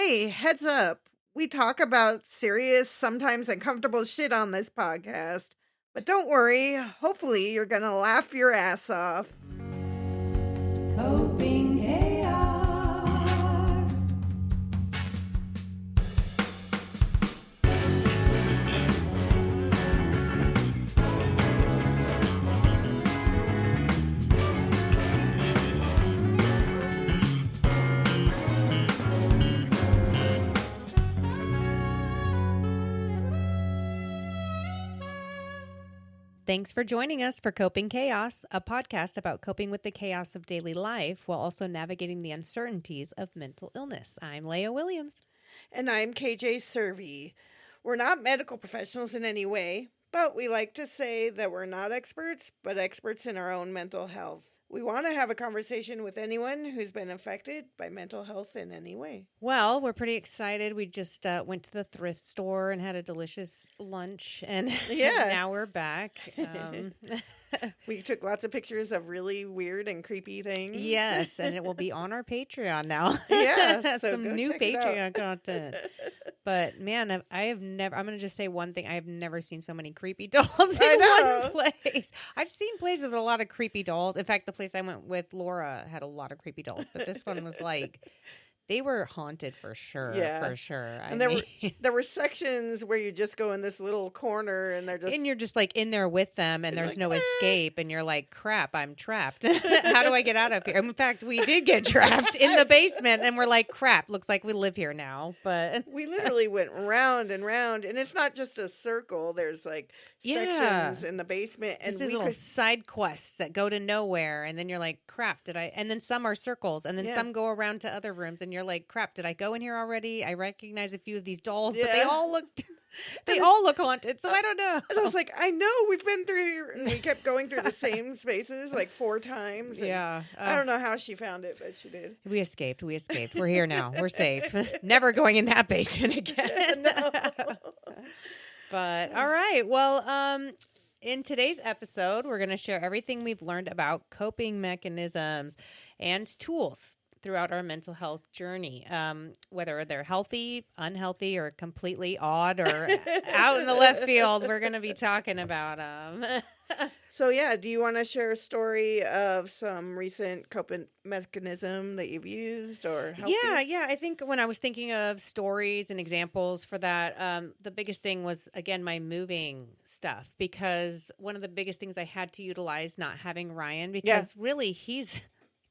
Hey, heads up. We talk about serious, sometimes uncomfortable shit on this podcast. But don't worry, hopefully you're gonna laugh your ass off. Coping chaos. Thanks for joining us for Coping Chaos, a podcast about coping with the chaos of daily life while also navigating the uncertainties of mental illness. I'm Leah Williams. And I'm KJ Servey. We're not medical professionals in any way, but we like to say that we're not experts, but experts in our own mental health. We want to have a conversation with anyone who's been affected by mental health in any way. Well, we're pretty excited. We just went to the thrift store and had a delicious lunch, and now we're back. We took lots of pictures of really weird and creepy things. Yes, and it will be on our Patreon now. Yeah, so some new Patreon content. But man, I'm going to just say one thing. I have never seen so many creepy dolls in one place. I've seen places with a lot of creepy dolls. In fact, the place I went with Laura had a lot of creepy dolls, but this one was like, they were haunted for sure. Yeah. For sure. And there were sections where you just go in this little corner and you're just like in there with them and there's like, no escape and you're like, crap, I'm trapped. How do I get out of here? In fact, we did get trapped in the basement and we're like, crap, looks like we live here now. But we literally went round and round, and it's not just a circle. There's like sections in the basement, just these little side quests that go to nowhere, and then you're like, crap, and then some are circles, and then some go around to other rooms, and you're like, crap, did I go in here already? I recognize a few of these dolls, but they all look haunted, so I don't know. And I was like, I know, we've been through here, and we kept going through the same spaces like 4 times. Yeah. I don't know how she found it, but she did. We escaped. We're here now. We're safe. Never going in that basement again. No. But all right. Well, in today's episode, we're going to share everything we've learned about coping mechanisms and tools throughout our mental health journey, whether they're healthy, unhealthy, or completely odd or out in the left field. We're going to be talking about them. So, do you want to share a story of some recent coping mechanism that you've used or helped you? Yeah. I think when I was thinking of stories and examples for that, the biggest thing was, again, my moving stuff, because one of the biggest things I had to utilize not having Ryan, because really he's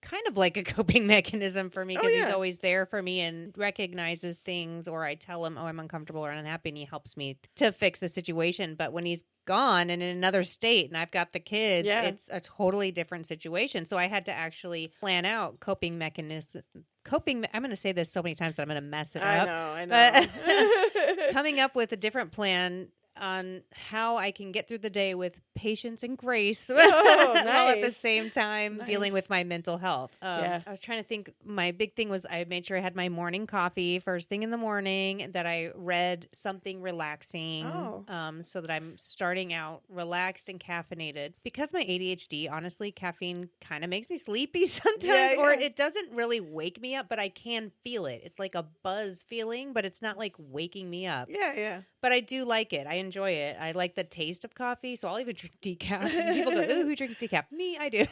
kind of like a coping mechanism for me, because he's always there for me and recognizes things, or I tell him, I'm uncomfortable or unhappy, and he helps me to fix the situation. But when he's gone and in another state and I've got the kids, it's a totally different situation. So I had to actually plan out coping mechanism. I'm going to say this so many times that I'm going to mess it up. I know. But coming up with a different plan on how I can get through the day with patience and grace while at the same time dealing with my mental health. I was trying to think. My big thing was I made sure I had my morning coffee first thing in the morning, that I read something relaxing so that I'm starting out relaxed and caffeinated. Because my ADHD, honestly, caffeine kind of makes me sleepy sometimes, or it doesn't really wake me up, but I can feel it. It's like a buzz feeling, but it's not like waking me up. Yeah. But I do like it. I enjoy it. I like the taste of coffee, so I'll even drink decaf. And people go, ooh, who drinks decaf? Me, I do.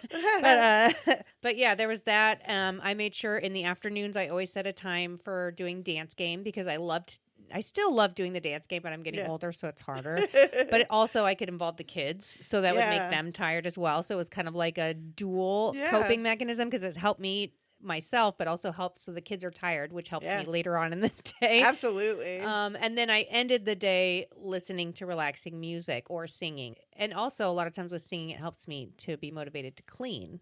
But yeah, there was that. I made sure in the afternoons I always set a time for doing dance game, because I still love doing the dance game, but I'm getting older, so it's harder. But also I could involve the kids, so that would make them tired as well. So it was kind of like a dual coping mechanism, because it helped me myself, but also helps so the kids are tired, which helps me later on in the day. Absolutely. And then I ended the day listening to relaxing music or singing. And also a lot of times with singing, it helps me to be motivated to clean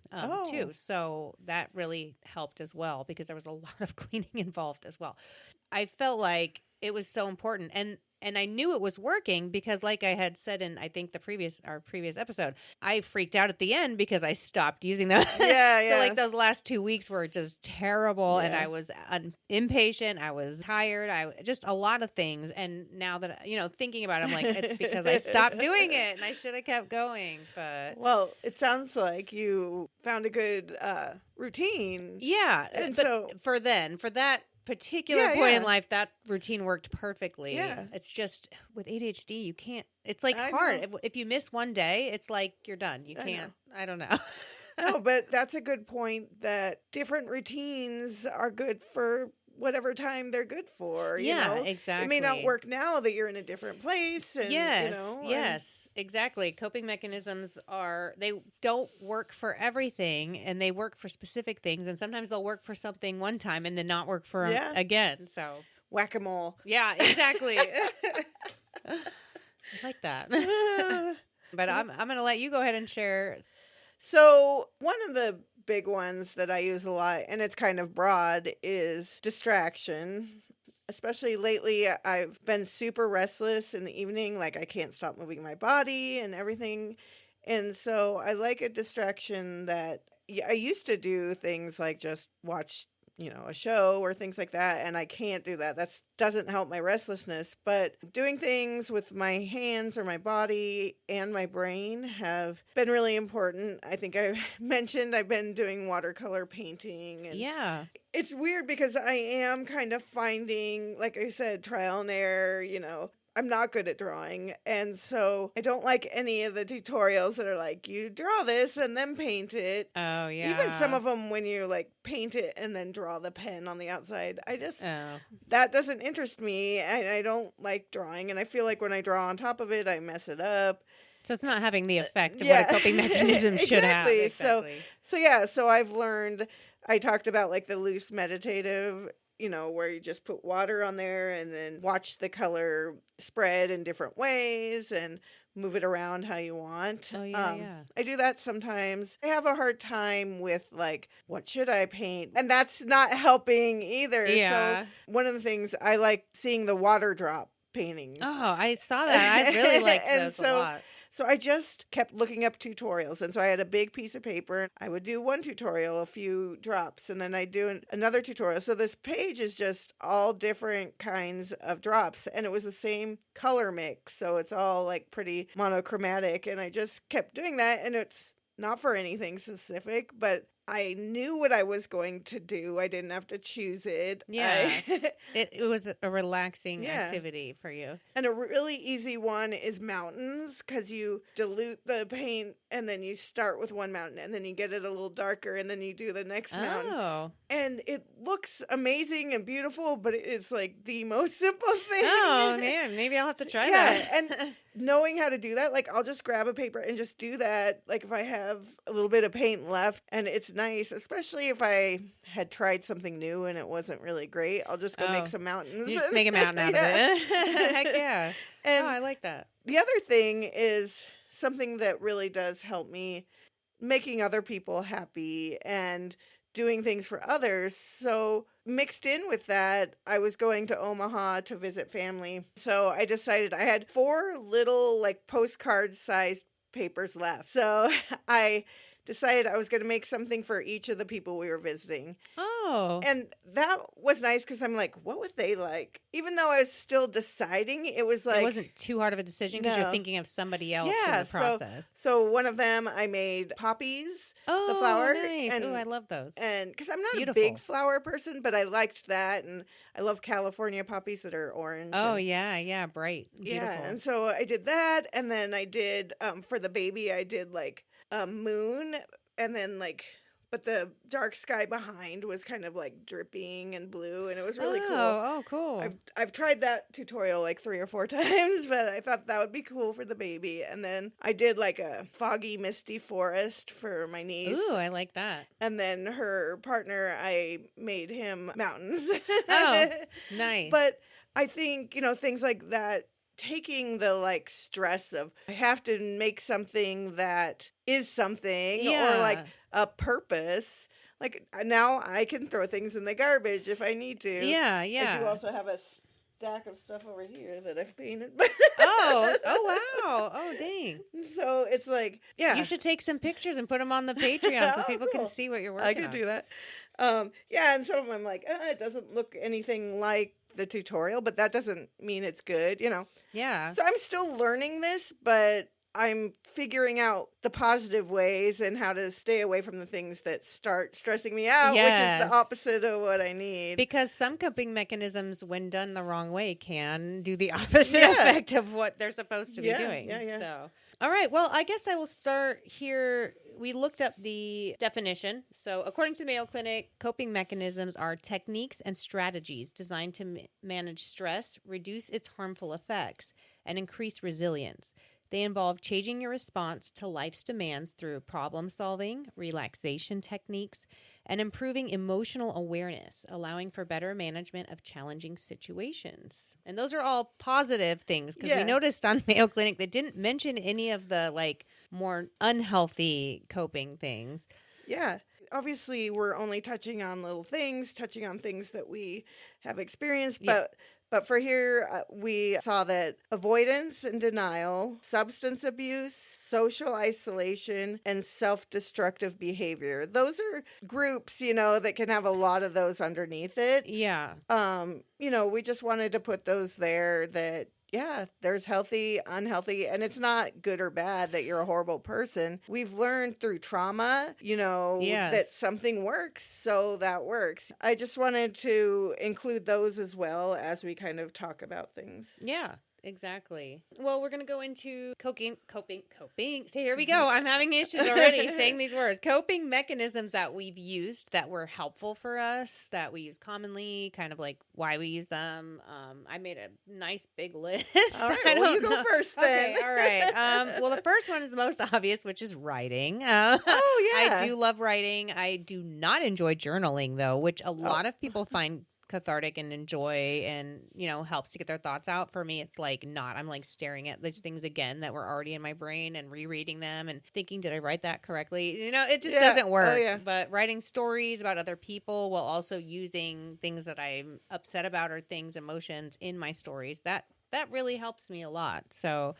too. So that really helped as well, because there was a lot of cleaning involved as well. I felt like it was so important. And I knew it was working, because like I had said in, I think our previous episode, I freaked out at the end because I stopped using them. So like those last 2 weeks were just terrible. And I was impatient. I was tired. Just a lot of things. And now that, thinking about it, I'm like, it's because I stopped doing it and I should have kept going. But well, it sounds like you found a good routine. Yeah. And but for that particular point in life, that routine worked perfectly. Yeah. It's just with ADHD, you can't, it's like I hard. know. If you miss one day, it's like you're done. You can't, I don't know. No, but that's a good point that different routines are good for whatever time they're good for. Yeah, You know? exactly. It may not work now that you're in a different place. And, yes, you know, yes, exactly. Coping mechanisms they don't work for everything, and they work for specific things. And sometimes they'll work for something one time and then not work for again. So whack-a-mole. Yeah, exactly. I like that. But I'm going to let you go ahead and share. So one of the big ones that I use a lot, and it's kind of broad, is distraction. Especially lately, I've been super restless in the evening. Like, I can't stop moving my body and everything. And so I like a distraction that I used to do things like just watch, a show or things like that. And I can't do that. That doesn't help my restlessness. But doing things with my hands or my body and my brain have been really important. I think I've mentioned I've been doing watercolor painting. And yeah. It's weird because I am kind of finding, like I said, trial and error, I'm not good at drawing. And so I don't like any of the tutorials that are like, you draw this and then paint it. Oh, yeah. Even some of them when you like paint it and then draw the pen on the outside. That doesn't interest me. And I don't like drawing. And I feel like when I draw on top of it, I mess it up. So it's not having the effect of what a coping mechanism should have. Exactly. So I've learned, I talked about like the loose meditative, where you just put water on there and then watch the color spread in different ways and move it around how you want. Oh, yeah. I do that sometimes. I have a hard time with like, what should I paint? And that's not helping either. Yeah. So one of the things I like seeing the water drop paintings. Oh, I saw that. I really liked those a lot. So I just kept looking up tutorials. And so I had a big piece of paper. I would do one tutorial, a few drops, and then I'd do another tutorial. So this page is just all different kinds of drops. And it was the same color mix. So it's all like pretty monochromatic. And I just kept doing that. And it's not for anything specific, but I knew what I was going to do. I didn't have to choose it. Yeah. It was a relaxing activity for you. And a really easy one is mountains, because you dilute the paint and then you start with one mountain and then you get it a little darker and then you do the next mountain. And it looks amazing and beautiful, but it's like the most simple thing. Oh, man. Maybe I'll have to try that. And knowing how to do that, like I'll just grab a paper and just do that. Like if I have a little bit of paint left, and it's nice, especially if I had tried something new and it wasn't really great, I'll just go make some mountains. You just make a mountain out of it. Heck yeah. And I like that. The other thing is something that really does help me, making other people happy and doing things for others. So mixed in with that, I was going to Omaha to visit family. So I decided I had 4 little like postcard sized papers left. So I decided I was going to make something for each of the people we were visiting. Oh. And that was nice because I'm like, what would they like? Even though I was still deciding, it was like... It wasn't too hard of a decision because you're thinking of somebody else in the process. So one of them, I made poppies, the flower. Nice. Oh, I love those. And because I'm not a big flower person, but I liked that. And I love California poppies that are orange. Oh, yeah. Bright. Beautiful. Yeah. And so I did that. And then I did, for the baby, I did like a moon, and then like, but the dark sky behind was kind of like dripping and blue, and it was really cool. Oh, cool. I've tried that tutorial like 3 or 4 times, but I thought that would be cool for the baby. And then I did like a foggy, misty forest for my niece. Ooh, I like that. And then her partner, I made him mountains. Oh, nice. But I think, things like that, taking the like stress of I have to make something that is something or like a purpose. Like now I can throw things in the garbage if I need to. Yeah. I do also have a stack of stuff over here that I've painted. Oh wow. Oh dang. So it's like, yeah. You should take some pictures and put them on the Patreon so people can see what you're working on. I could do that. And some of them I'm like, it doesn't look anything like the tutorial, but that doesn't mean it's good, Yeah. So I'm still learning this, but I'm figuring out the positive ways and how to stay away from the things that start stressing me out, which is the opposite of what I need. Because some coping mechanisms, when done the wrong way, can do the opposite effect of what they're supposed to be doing. So, all right. Well, I guess I will start here. We looked up the definition. So, according to the Mayo Clinic, coping mechanisms are techniques and strategies designed to manage stress, reduce its harmful effects, and increase resilience. They involve changing your response to life's demands through problem solving, relaxation techniques, and improving emotional awareness, allowing for better management of challenging situations. And those are all positive things, because we noticed on Mayo Clinic they didn't mention any of the more unhealthy coping things. Yeah. Obviously, we're only touching on little things, touching on things that we have experienced, but for here, we saw that avoidance and denial, substance abuse, social isolation, and self-destructive behavior. Those are groups, that can have a lot of those underneath it. Yeah. We just wanted to put those there that, there's healthy, unhealthy, and it's not good or bad that you're a horrible person. We've learned through trauma, that something works, so that works. I just wanted to include those as well as we kind of talk about things. Yeah. Exactly. Well, we're going to go into coping. So here we go. I'm having issues already saying these words. Coping mechanisms that we've used that were helpful for us, that we use commonly, kind of like why we use them. I made a nice big list. All right, you go first then. Okay, all right. Well, the first one is the most obvious, which is writing. I do love writing. I do not enjoy journaling, though, which a lot of people find cathartic and enjoy and helps to get their thoughts out. For me, it's not. I'm staring at these things again that were already in my brain and rereading them and thinking, did I write that correctly? It just doesn't work. But writing stories about other people while also using things that I'm upset about or emotions in my stories, that really helps me a lot. So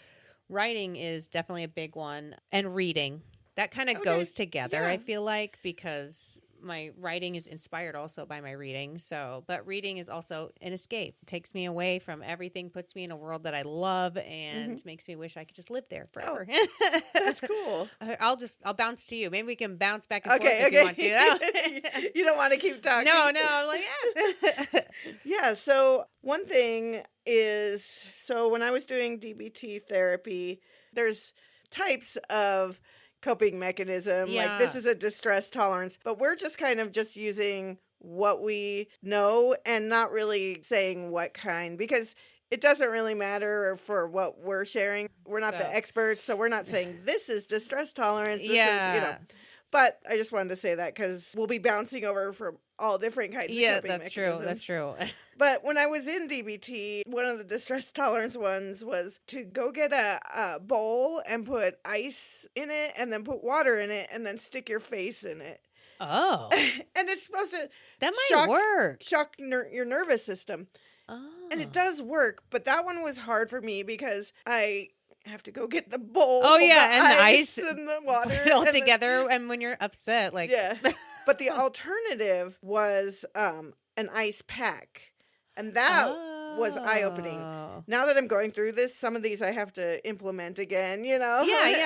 writing is definitely a big one. And reading, that kind of goes together, I feel like, because my writing is inspired also by my reading. But reading is also an escape. It takes me away from everything, puts me in a world that I love, and makes me wish I could just live there forever. Oh, that's cool. I'll bounce to you. Maybe we can bounce back and forth if you want to. You don't want to keep talking. No. I'm yeah. So one thing is, when I was doing DBT therapy, there's types of coping mechanism. Like this is a distress tolerance, but we're just kind of just using what we know and not really saying what kind, because it doesn't really matter for what we're sharing. We're not the experts, so we're not saying this is distress tolerance. This is, But I just wanted to say that because we'll be bouncing over from all different kinds of coping mechanisms. That's true. But when I was in DBT, one of the distress tolerance ones was to go get a bowl and put ice in it and then put water in it and then stick your face in it. Oh. And it's supposed to shock your nervous system. Oh. And it does work, but that one was hard for me because I have to go get the bowl. Oh, yeah, and the ice and the water. Put it all together, and when you're upset, But the alternative was an ice pack. And that was eye-opening. Now that I'm going through this, some of these I have to implement again, Yeah,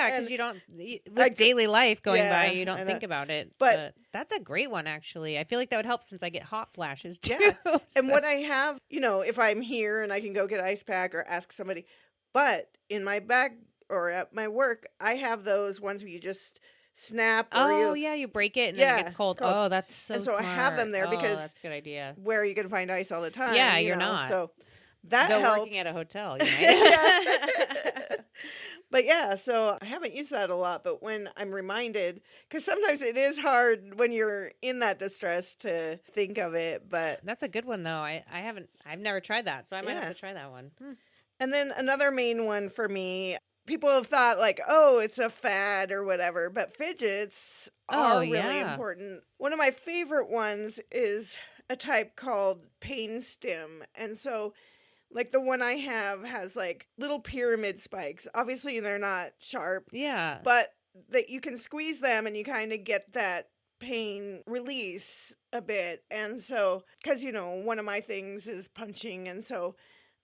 because you don't, with daily life going by, you don't think about it. But that's a great one, actually. I feel like that would help since I get hot flashes, too. Yeah. And what I have, if I'm here and I can go get ice pack or ask somebody, but in my bag or at my work, I have those ones where you just snap. Or you break it and then it gets cold. Oh, that's so And so smart. I have them there because that's a good idea. Where you can find ice all the time. Yeah, you're not. So that Though helps. Working at a hotel, you might. But so I haven't used that a lot, but when I'm reminded, because sometimes it is hard when you're in that distress to think of it, but. That's a good one though. I've never tried that, so I might have to try that one. And then another main one for me, people have thought it's a fad or whatever, but fidgets are really important. One of my favorite ones is a type called pain stim. And so the one I have has little pyramid spikes. Obviously they're not sharp. Yeah. But that you can squeeze them and you kind of get that pain release a bit. And so, because, one of my things is punching. And so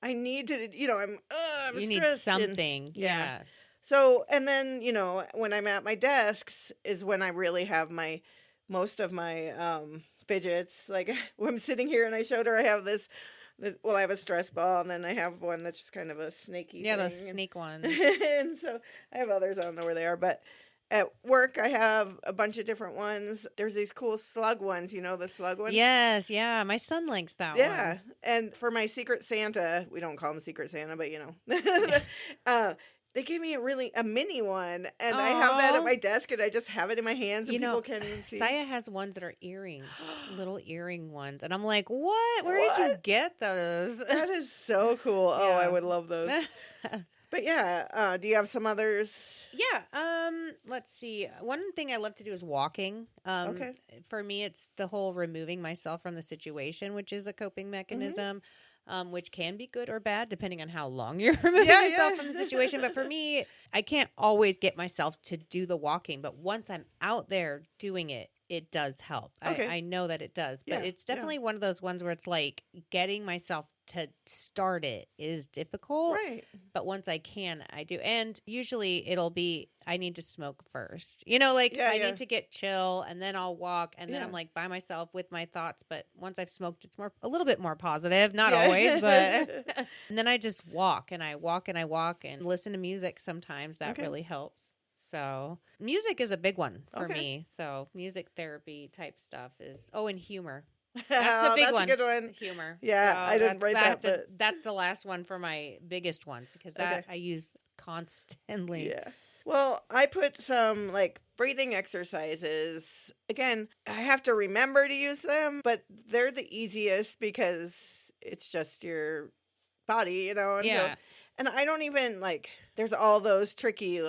I need to, I'm you stressed need something. Yeah. So, and then, when I'm at my desks is when I really have most of my fidgets. Like when I'm sitting here and I showed her I have I have a stress ball, and then I have one that's just kind of a snaky thing. those snake ones. And so I have others, I don't know where they are, but at work I have a bunch of different ones. There's these cool slug ones, the slug ones? Yes, yeah. My son likes that one. Yeah. And for my Secret Santa, we don't call him Secret Santa, but they gave me a mini one, and I have that at my desk, and I just have it in my hands, and people can't even see. Saya has ones that are earrings, little earring ones, and I'm like, what? Where did you get those? That is so cool. Yeah. Oh, I would love those. But yeah, do you have some others? Yeah. Let's see. One thing I love to do is walking. Okay. For me, it's the whole removing myself from the situation, which is a coping mechanism. Which can be good or bad depending on how long you're removing yourself from the situation. But for me, I can't always get myself to do the walking. But once I'm out there doing it, it does help. Okay. I know that it does. But it's definitely one of those ones where it's like getting myself to start it is difficult. Right. But once I can, I do. And usually it'll be, I need to smoke first. I need to get chill, and then I'll walk, and then I'm like by myself with my thoughts. But once I've smoked, it's a little bit more positive. Not always, but and then I just walk, and I walk, and I walk, and listen to music sometimes. That really helps. So music is a big one for me. So music therapy type stuff is, and humor. That's the big one. That's a good one. Humor. Yeah, so I didn't write that. But that's the last one for my biggest ones, because that I use constantly. Yeah. Well, I put some breathing exercises. Again, I have to remember to use them, but they're the easiest because it's just your body, And I don't even there's all those tricky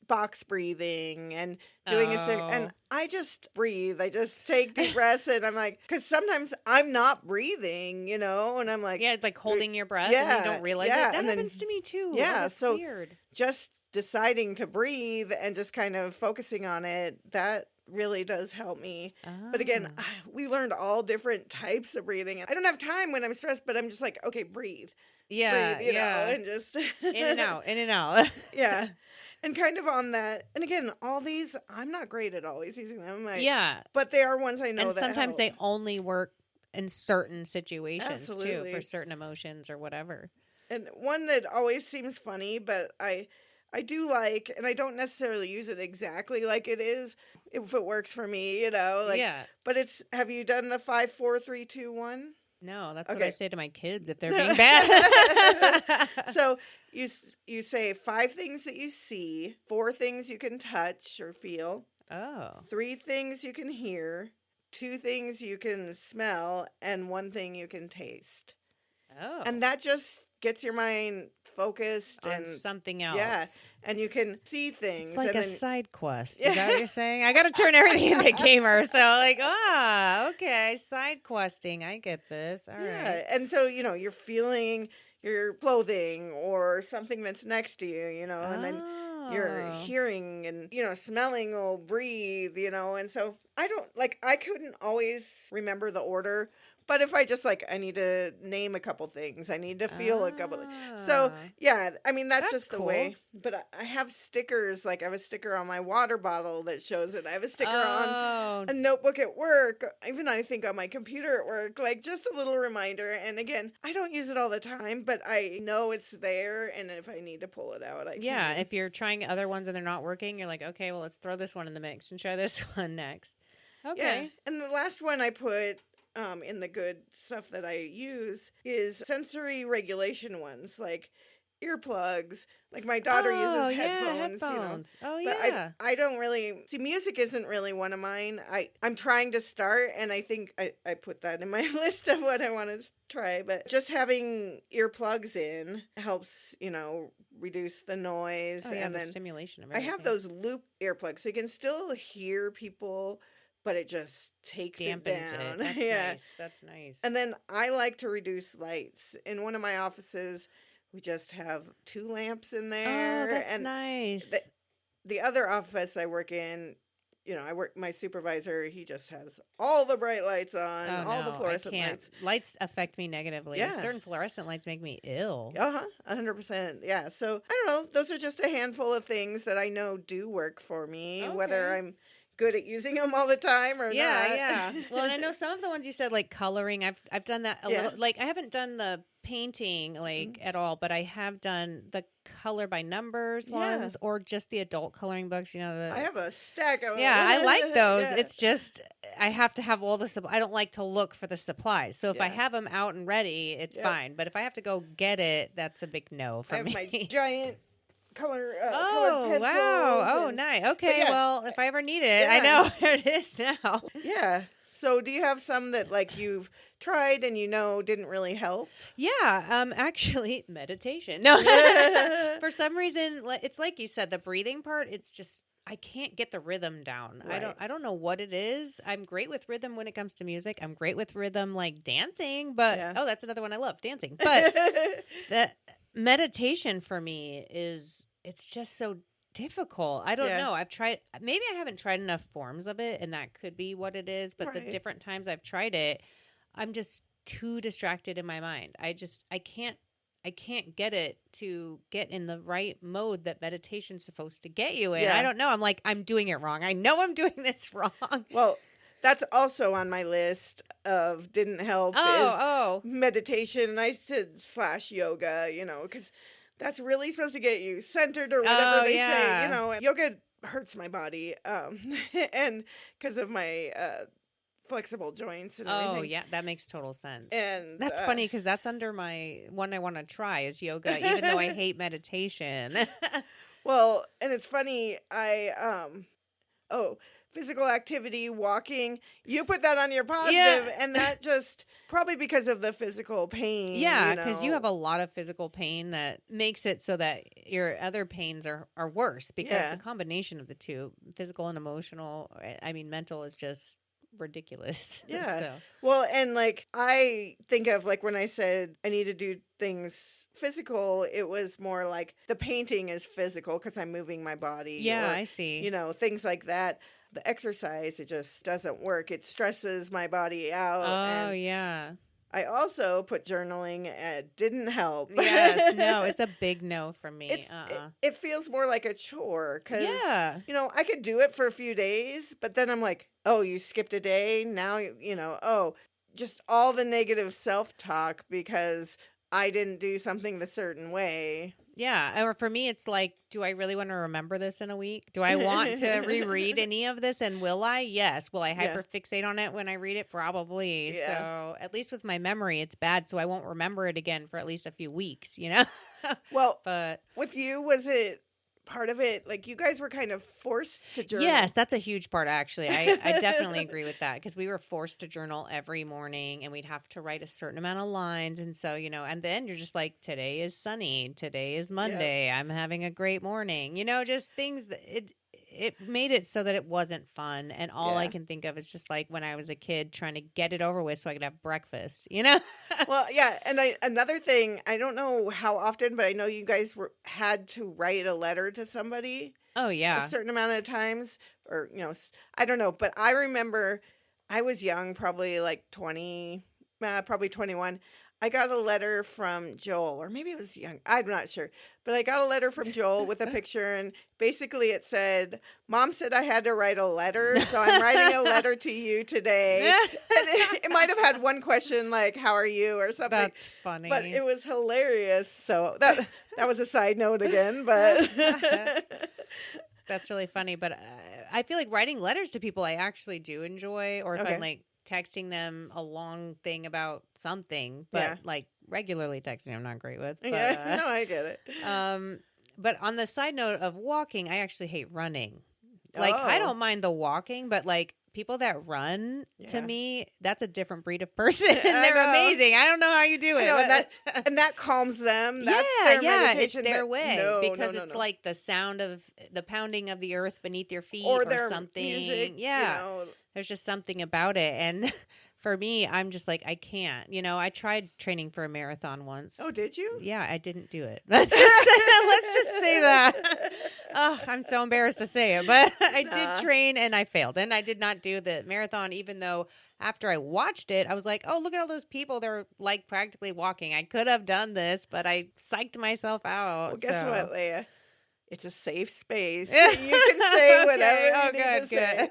box breathing and doing and I just breathe. I just take deep breaths, and I'm because sometimes I'm not breathing, and I'm holding your breath and you don't realize it. That happens to me too. Yeah, so weird. Just deciding to breathe and just kind of focusing on it, that really does help me. But again, we learned all different types of breathing. I don't have time when I'm stressed, but I'm just okay, breathe. Yeah, breathe, and just in and out. Yeah. And kind of on that, and again, all these, I'm not great at always using them. But they are ones I know and that sometimes help. They only work in certain situations Absolutely. too, for certain emotions or whatever. And one that always seems funny, but I do like, and I don't necessarily use it exactly like it is, if it works for me, But it's, have you done the 5, 4, 3, 2, 1? No, that's what I say to my kids if they're being bad. So you say 5 things that you see, 4 things you can touch or feel, 3 things you can hear, 2 things you can smell, and 1 thing you can taste. And that just gets your mind focused on and something else. Yeah, and you can see things. It's like a side quest. Is that what you're saying? I got to turn everything into gamer. So okay, side questing. I get this. All right. And so you're feeling your clothing or something that's next to you, and then you're hearing and smelling will breathe, and so I couldn't always remember the order. But if I just I need to name a couple things, I need to feel a couple. So yeah, I mean that's just the way. But I have stickers. I have a sticker on my water bottle that shows it. I have a sticker on a notebook at work. Even I think on my computer at work. Just a little reminder. And again, I don't use it all the time, but I know it's there. And if I need to pull it out, I can. Yeah, if you're trying other ones and they're not working, you're okay, well let's throw this one in the mix and try this one next. Okay. Yeah. And the last one I put. In the good stuff that I use is sensory regulation ones, like earplugs. My daughter uses headphones. But I don't really see, music isn't really one of mine. I'm trying to start, and I think I put that in my list of what I want to try. But just having earplugs in helps, reduce the noise and the stimulation of everything. I have those loop earplugs, so you can still hear people, but it just takes it down. That's nice. That's nice. And then I like to reduce lights. In one of my offices, we just have 2 lamps in there. Oh, that's nice. The other office I work in, my supervisor, he just has all the bright lights on, Oh, all the no, fluorescent I can't. lights. Lights affect me negatively. Yeah. Certain fluorescent lights make me ill. 100%. Yeah. So I don't know. Those are just a handful of things that I know do work for me, whether I'm good at using them all the time or not. Yeah. Well, and I know some of the ones you said, like coloring, I've done that a little. Like I haven't done the painting at all, but I have done the color by numbers ones or just the adult coloring books. I have a stack of them. Yeah, I like those. It's just I have to have all the I don't like to look for the supplies. So if I have them out and ready, it's fine. But if I have to go get it, that's a big no for me. I have my giant colored pencils. Wow. Nice. Okay, well, if I ever need it, I know where it is now. Yeah. So do you have some that like you've tried and didn't really help? Yeah, actually meditation. No. For some reason, it's like you said, the breathing part, it's just I can't get the rhythm down. Right. I don't know what it is. I'm great with rhythm when it comes to music. I'm great with rhythm like dancing, but that's another one I love, dancing. But the meditation for me it's just so difficult. I don't know. I've tried, maybe I haven't tried enough forms of it, and that could be what it is. But the different times I've tried it, I'm just too distracted in my mind. I can't get it to get in the right mode that meditation's supposed to get you in. I don't know. I'm like, I'm doing it wrong. I know I'm doing this wrong. Well, that's also on my list of didn't help is meditation. And I said / yoga, because that's really supposed to get you centered or whatever they say. Yoga hurts my body and because of my flexible joints and everything. Oh, yeah, that makes total sense. And that's funny because that's under my one I want to try is yoga, even though I hate meditation. Well, and it's funny, physical activity, walking, you put that on your positive, and that just probably because of the physical pain. Yeah, because you have a lot of physical pain that makes it so that your other pains are worse because the combination of the two, physical and emotional, mental is just ridiculous. Yeah. So. Well, and like I think of like when I said I need to do things physical, it was more like the painting is physical because I'm moving my body. Yeah, I see. Things like that. The exercise, it just doesn't work. It stresses my body out. Oh, yeah. I also put journaling. Didn't help. Yes, no, it's a big no from me. It feels more like a chore because, I could do it for a few days, but then I'm like, oh, you skipped a day? Now, just all the negative self-talk because I didn't do something the certain way. Yeah. Or for me, it's like, do I really want to remember this in a week? Do I want to reread any of this? And will I? Yes. Will I hyperfixate on it when I read it? Probably. Yeah. So at least with my memory, it's bad. So I won't remember it again for at least a few weeks, Well, but with you, was it part of it, like you guys were kind of forced to journal? Yes, that's a huge part, actually. I definitely agree with that because we were forced to journal every morning and we'd have to write a certain amount of lines. And so, and then you're just like, today is sunny. Today is Monday. I'm having a great morning. Just things that it made it so that it wasn't fun. And all I can think of is just like when I was a kid trying to get it over with so I could have breakfast, Well, yeah. And another thing, I don't know how often, but I know you guys had to write a letter to somebody. Oh, yeah. A certain amount of times or, I don't know. But I remember I was young, probably like 20, probably 21. I got a letter from Joel, or maybe it was young. I'm not sure. But I got a letter from Joel with a picture, and basically it said, Mom said I had to write a letter, so I'm writing a letter to you today. And it might have had one question like, how are you, or something. That's funny. But it was hilarious. So that was a side note again, but... That's really funny. But I feel like writing letters to people I actually do enjoy, or if I'm like, texting them a long thing about something, but like regularly texting I'm not great with. But, no, I get it. But on the side note of walking, I actually hate running. Like I don't mind the walking, but like people that run to me, that's a different breed of person. And they're amazing. I don't know how you do it. And that calms them. That's their meditation. It's their way because it's like the sound of the pounding of the earth beneath your feet or something. Music, There's just something about it. And for me, I'm just like, I can't. I tried training for a marathon once. Oh, did you? Yeah, I didn't do it. Let's just say that. Oh, I'm so embarrassed to say it, but I Nah. did train and I failed. And I did not do the marathon, even though after I watched it, I was like, oh, look at all those people. They're like practically walking. I could have done this, but I psyched myself out. Well, guess so. what, Leia? It's a safe space. You can say whatever you need to say.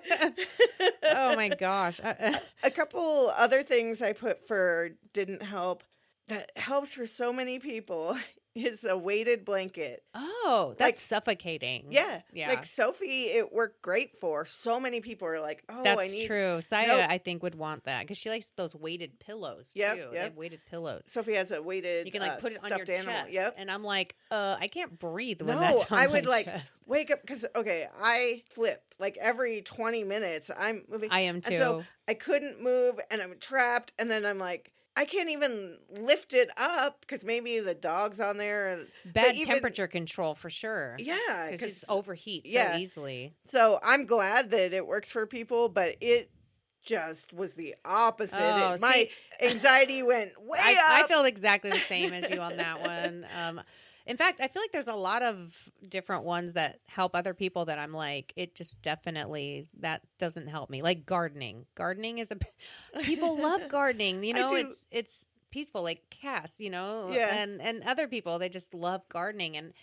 Oh, my gosh. A couple other things I put for didn't help that helps for so many people is a weighted blanket. Oh, that's suffocating. Yeah. Yeah. Like Sophie, it worked great for. So many people are like, oh, That's I need... true. Saya, Nope. I think, would want that because she likes those weighted pillows, too. Yep. They have weighted pillows. Sophie has a weighted You can, like, put it on your animal. chest. Yep. And I'm like, I can't breathe when No, that's on I my would like chest. wake up because, okay, I flip like every 20 minutes. I'm moving. I am, too. And so I couldn't move and I'm trapped. And then I'm like, I can't even lift it up because maybe the dog's on there. Bad temperature control for sure. Yeah. Because it just overheats yeah. so easily. So I'm glad that it works for people, but it just was the opposite. Oh, my anxiety went way up. I feel exactly the same as you on that one. In fact, I feel like there's a lot of different ones that help other people that I'm like, it just definitely, that doesn't help me. Like gardening. Gardening is people love gardening. You know, it's peaceful, like Cass, you know, yeah. and other people, they just love gardening. And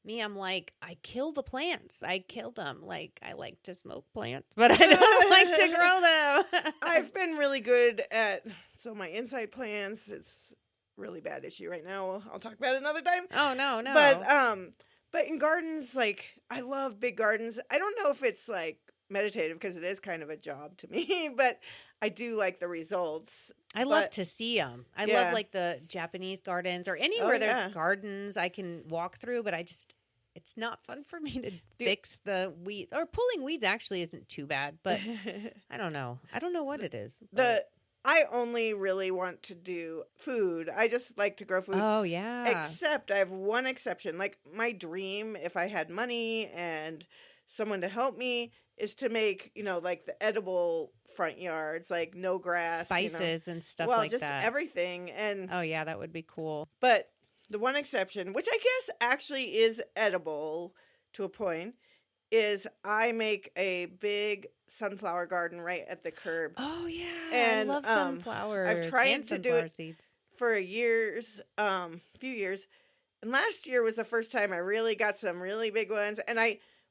me, I'm like, I kill the plants. I kill them. Like, I like to smoke plants, but I don't like to grow them. I've been really good at, so my inside plants, it's really bad issue right now. I'll talk about it another time. Oh, no. But in gardens, like, I love big gardens. I don't know if it's like meditative because it is kind of a job to me, but I do like the results. I love to see them. I love like the Japanese gardens or anywhere there's gardens I can walk through, but it's not fun for me to fix the weed or pulling weeds actually isn't too bad, but I don't know. I don't know what it is. I only really want to do food. I just like to grow food. Oh, yeah. Except I have one exception. Like my dream, if I had money and someone to help me, is to make, like the edible front yards, like no grass. Spices and stuff like that. Well, just everything. And oh, yeah, that would be cool. But the one exception, which I guess actually is edible to a point, is I make a big sunflower garden right at the curb. Oh yeah, and I love sunflowers. I've tried and to do it seeds for few years, and last year was the first time I really got some really big ones. And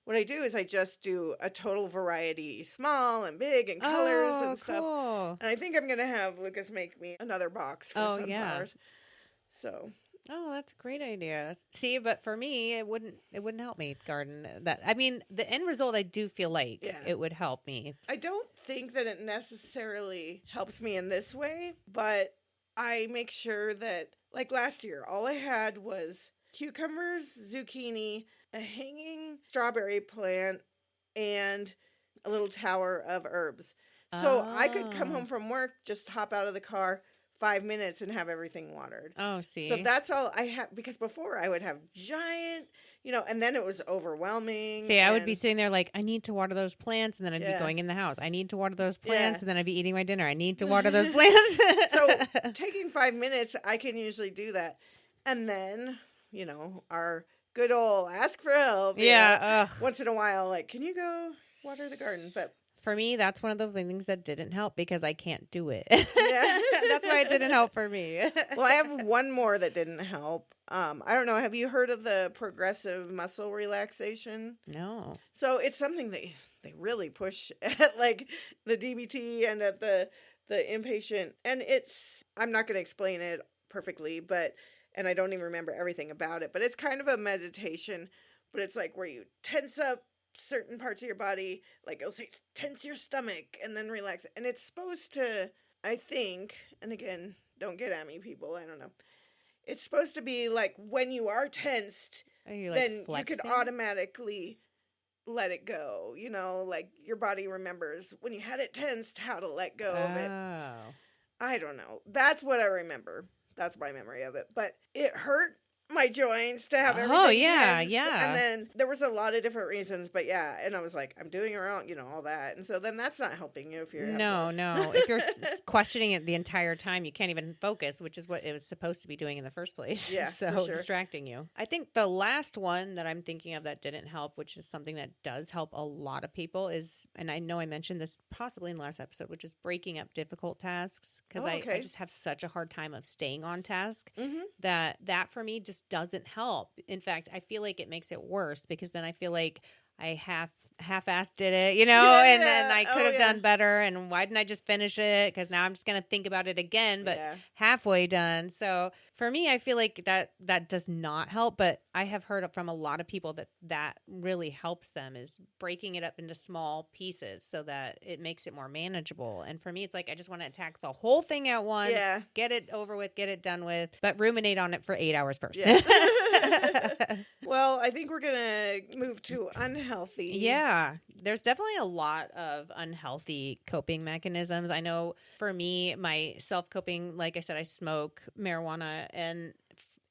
what I do is I just do a total variety, small and big and colors and stuff. Cool. And I think I'm gonna have Lucas make me another box for sunflowers. Yeah. So. Oh, that's a great idea. See, but for me, it wouldn't help me garden. The end result, I do feel like it would help me. I don't think that it necessarily helps me in this way, but I make sure that, like last year, all I had was cucumbers, zucchini, a hanging strawberry plant, and a little tower of herbs. So I could come home from work, just hop out of the car, 5 minutes and have everything watered. Oh, see. So that's all I have, because before I would have giant, and then it was overwhelming. See, I would be sitting there like, I need to water those plants, and then I'd be going in the house. I need to water those plants, and then I'd be eating my dinner. I need to water those plants. So taking 5 minutes, I can usually do that. And then, our good old ask for help. Yeah. Once in a while, like, can you go water the garden? But for me, that's one of the things that didn't help because I can't do it. Yeah. That's why it didn't help for me. Well, I have one more that didn't help. I don't know. Have you heard of the progressive muscle relaxation? No. So it's something they really push at like the DBT and at the inpatient. And I'm not going to explain it perfectly, and I don't even remember everything about it, but it's kind of a meditation, but it's like where you tense up certain parts of your body, like it'll say tense your stomach and then relax. And it's supposed to, I think, and again, don't get at me, people, I don't know. It's supposed to be like when you are tensed, then flexing? You could automatically let it go. Like your body remembers when you had it tensed how to let go of it. I don't know. That's what I remember. That's my memory of it. But it hurt my joints to have everything Oh, yeah, tense. yeah. And then there was a lot of different reasons, but yeah. And I was like, I'm doing it wrong, all that. And so then that's not helping you if you're No. If you're questioning it the entire time, you can't even focus, which is what it was supposed to be doing in the first place. Yeah, So for sure. distracting you. I think the last one that I'm thinking of that didn't help, which is something that does help a lot of people is, and I know I mentioned this possibly in the last episode, which is breaking up difficult tasks. Because I just have such a hard time of staying on task that for me just doesn't help. In fact, I feel like it makes it worse because then I feel like I half-assed did it, and then I could have done better. And why didn't I just finish it? Because now I'm just going to think about it again, but halfway done. So for me, I feel like that does not help. But I have heard from a lot of people that really helps them is breaking it up into small pieces so that it makes it more manageable. And for me, it's like I just want to attack the whole thing at once, get it over with, get it done with, but ruminate on it for 8 hours first. Yeah. Well, I think we're going to move to unhealthy. Yeah, there's definitely a lot of unhealthy coping mechanisms. I know for me, my self-coping, like I said, I smoke marijuana and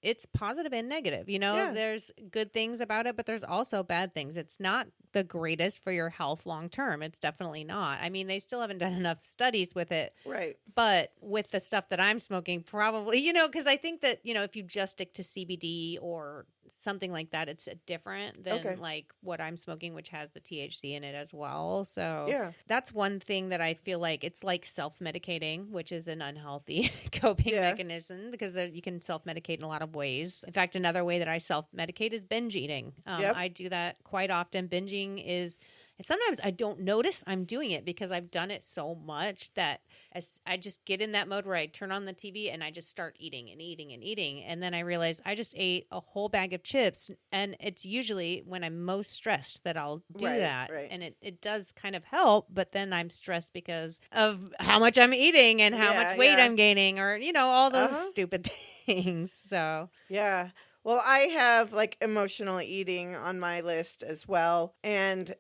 it's positive and negative. There's good things about it, but there's also bad things. It's not the greatest for your health long term. It's definitely not. I mean, they still haven't done enough studies with it. Right. But with the stuff that I'm smoking, probably, because I think that, if you just stick to CBD or something like that, it's different than like what I'm smoking, which has the THC in it as well. So that's one thing that I feel like it's like self-medicating, which is an unhealthy coping mechanism because you can self-medicate in a lot of ways. In fact, another way that I self-medicate is binge eating. I do that quite often. Binging is... And sometimes I don't notice I'm doing it because I've done it so much that as I just get in that mode where I turn on the TV and I just start eating and eating and eating. And then I realize I just ate a whole bag of chips. And it's usually when I'm most stressed that I'll do that. Right. And it does kind of help. But then I'm stressed because of how much I'm eating and how much weight I'm gaining or, all those stupid things. So, yeah. Well, I have like emotional eating on my list as well. And,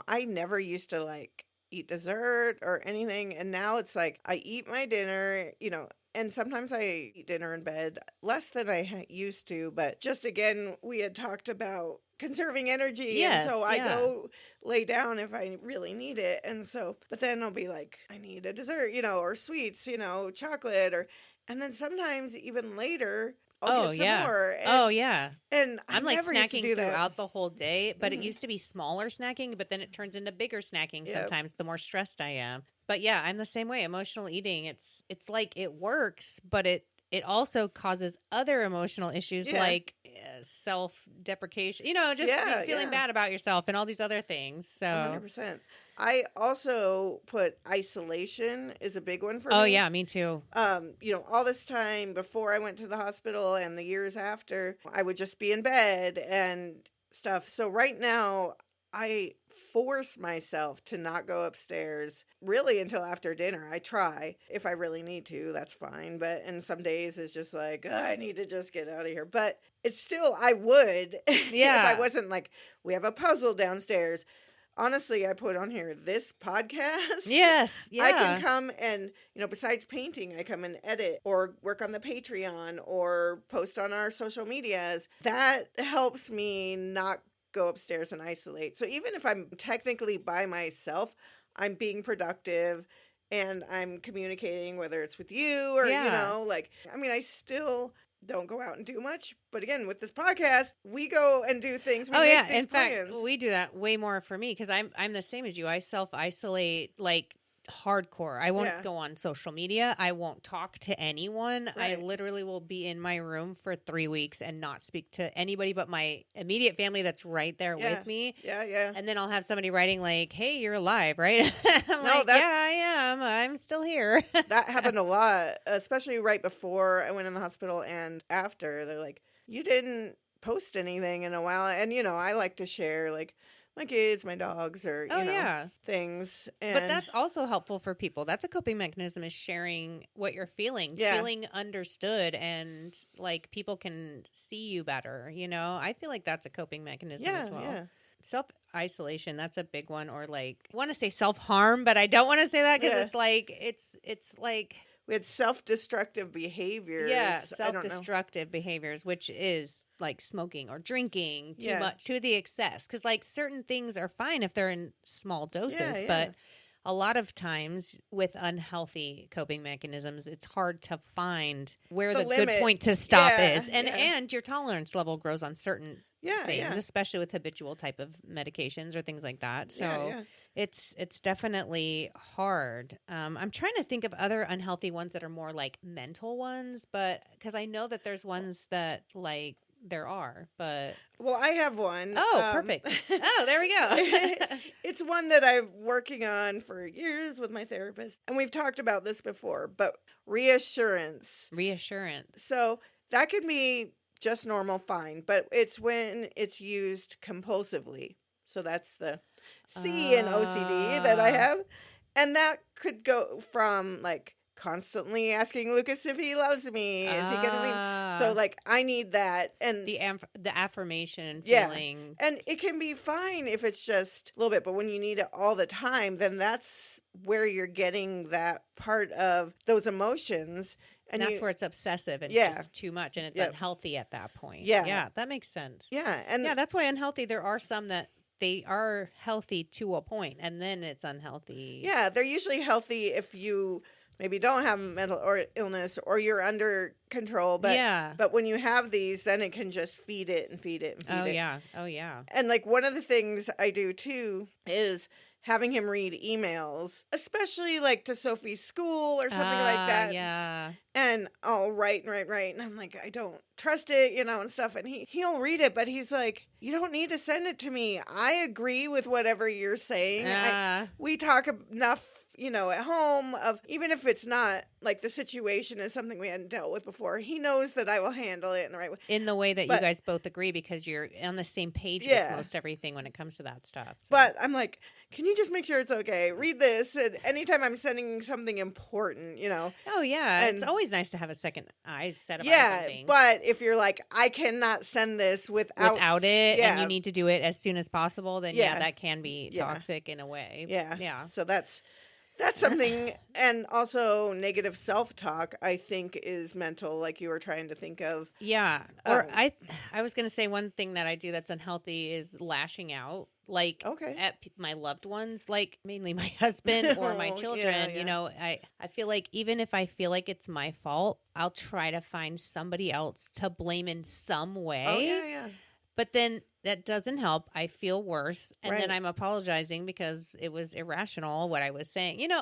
I never used to like eat dessert or anything. And now it's like I eat my dinner, and sometimes I eat dinner in bed less than I used to. But just again, we had talked about conserving energy. Yes, and so I go lay down if I really need it. And so, but then I'll be like, I need a dessert, or sweets, chocolate and then sometimes even later, I'll get some more. And I'm like snacking throughout out the whole day, but it used to be smaller snacking, but then it turns into bigger snacking sometimes the more stressed I am. But yeah, I'm the same way. Emotional eating, it's like it works, but it also causes other emotional issues like self-deprecation, just feeling bad about yourself and all these other things. So 100%. I also put isolation is a big one for me. Oh, yeah, me too. All this time before I went to the hospital and the years after, I would just be in bed and stuff. So right now, I force myself to not go upstairs really until after dinner. I try. If I really need to, that's fine. But in some days, it's just like, I need to just get out of here. But it's still, I would if I wasn't like, we have a puzzle downstairs. Honestly, I put on here this podcast. Yes, yeah. I can come and, besides painting, I come and edit or work on the Patreon or post on our social medias. That helps me not go upstairs and isolate. So even if I'm technically by myself, I'm being productive and I'm communicating, whether it's with you or, I still don't go out and do much. But again, with this podcast, we go and do things. We make these plans. Fact, we do that way more for me because I'm the same as you. I self-isolate like hardcore. I won't go on social media. I won't talk to anyone. Right. I literally will be in my room for 3 weeks and not speak to anybody but my immediate family that's right there with me. Yeah. And then I'll have somebody writing like, hey, you're alive, right? I am. I'm still here. That happened a lot, especially right before I went in the hospital and after. They're like, you didn't post anything in a while. And, I like to share like my kids, my dogs, or, things. But that's also helpful for people. That's a coping mechanism, is sharing what you're feeling, feeling understood, and like people can see you better. I feel like that's a coping mechanism as well. Yeah. Self-isolation, that's a big one. Or like, I want to say self-harm, but I don't want to say that because it's like... We had self-destructive behaviors. Yeah, self-destructive behaviors, which is like smoking or drinking too Yeah. much, to the excess. Because like certain things are fine if they're in small doses, Yeah, yeah. but a lot of times with unhealthy coping mechanisms, it's hard to find where the good limit. point to stop Yeah, is. And yeah. and your tolerance level grows on certain Yeah, things, yeah. especially with habitual type of medications or things like that. So Yeah. it's definitely hard. I'm trying to think of other unhealthy ones that are more like mental ones, but because I know that there's ones that like there are, but Well, I have one. perfect. Oh, there we go. It's one that I'm working on for years with my therapist. And we've talked about this before, but reassurance. Reassurance. So that could be just normal, fine, but it's when it's used compulsively. So that's the C in OCD that I have. And that could go from like constantly asking Lucas if he loves me. Is he gonna leave? So like I need that, and the affirmation Yeah. feeling. and it can be fine if it's just a little bit, but when you need it all the time, then that's where you're getting that part of those emotions. And that's where it's obsessive and Yeah. just too much, and it's Yep. unhealthy at that point. Yeah. Yeah, that makes sense. yeah, and Yeah, that's why unhealthy. There are some that they are healthy to a point, and then it's unhealthy. yeah, they're usually healthy if you maybe don't have mental or illness or you're under control. But yeah. but when you have these, then it can just feed it and feed it and feed Oh it. yeah. Oh yeah. And like one of the things I do too is having him read emails, especially like to Sophie's school or something like that. Yeah. And I'll write. And I'm like, I don't trust it, and stuff. And he'll read it, but he's like, you don't need to send it to me. I agree with whatever you're saying. We talk enough, at home of, even if it's not like the situation is something we hadn't dealt with before, he knows that I will handle it in the right way. In the way that you guys both agree, because you're on the same page with most everything when it comes to that stuff. So. But I'm like, can you just make sure it's okay? Read this. And anytime I'm sending something important, Oh yeah. And it's always nice to have a second set of eyes on things. But if you're like, I cannot send this without it, and you need to do it as soon as possible, then that can be Yeah. toxic in a way. Yeah. So that's something. And also negative self-talk, I think, is mental, like you were trying to think of. Yeah. Or I was going to say one thing that I do that's unhealthy is lashing out, like at my loved ones, like mainly my husband or my children. Yeah. I feel like even if I feel like it's my fault, I'll try to find somebody else to blame in some way. Oh, yeah. But then that doesn't help. I feel worse. And Right. then I'm apologizing because it was irrational what I was saying. And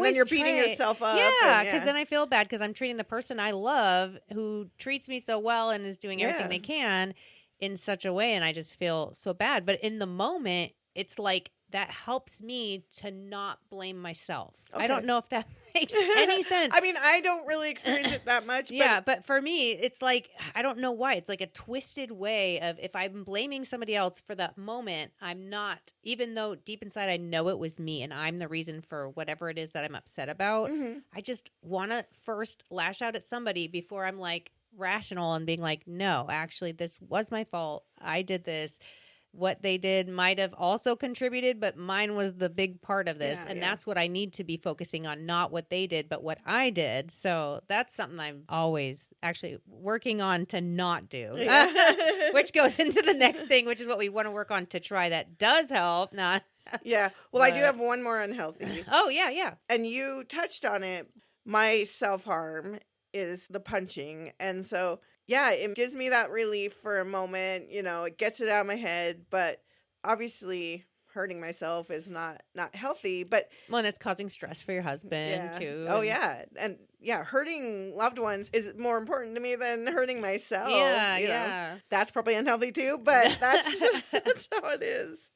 then you're beating yourself up. Yeah, because then I feel bad because I'm treating the person I love who treats me so well and is doing everything they can in such a way. And I just feel so bad. But in the moment, it's like that helps me to not blame myself. I don't know if that makes any sense. I mean, I don't really experience it that much. But for me, it's like, I don't know why. It's like a twisted way of, if I'm blaming somebody else for that moment, I'm not, even though deep inside I know it was me and I'm the reason for whatever it is that I'm upset about. Mm-hmm. I just want to first lash out at somebody before I'm like rational and being like, no, actually, this was my fault. I did this. What they did might have also contributed, but mine was the big part of this. That's what I need to be focusing on, not what they did, but what I did. So that's something I'm always actually working on to not do, which goes into the next thing, which is what we want to work on to try. That does help. Not. Yeah. Well, I do have one more unhealthy. Oh, yeah. And you touched on it. My self-harm is the punching. And so, it gives me that relief for a moment. It gets it out of my head. But obviously, hurting myself is not healthy. But and it's causing stress for your husband, too. Oh, yeah. And, hurting loved ones is more important to me than hurting myself. Yeah. That's probably unhealthy, too. But that's how it is.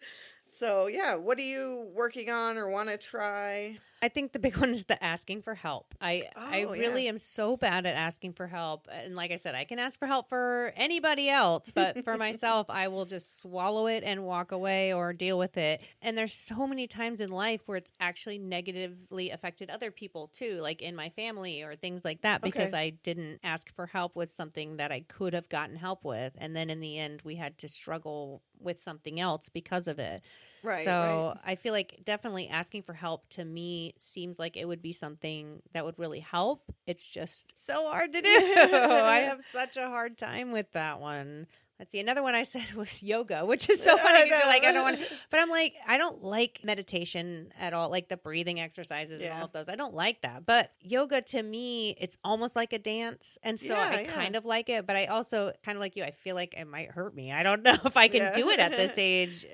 So, what are you working on or want to try? I think the big one is the asking for help. I really am so bad at asking for help. And like I said, I can ask for help for anybody else, but for myself, I will just swallow it and walk away or deal with it. And there's so many times in life where it's actually negatively affected other people too, like in my family or things like that, because I didn't ask for help with something that I could have gotten help with. And then in the end, we had to struggle with something else because of it. Right. So I feel like definitely asking for help to me seems like it would be something that would really help. It's just so hard to do. I have such a hard time with that one. Let's see. Another one I said was yoga, which is so funny because you're like, I don't want to. But I'm like, I don't like meditation at all, like the breathing exercises and all of those. I don't like that. But yoga to me, it's almost like a dance. And so I kind of like it. But I also kind of like you, I feel like it might hurt me. I don't know if I can do it at this age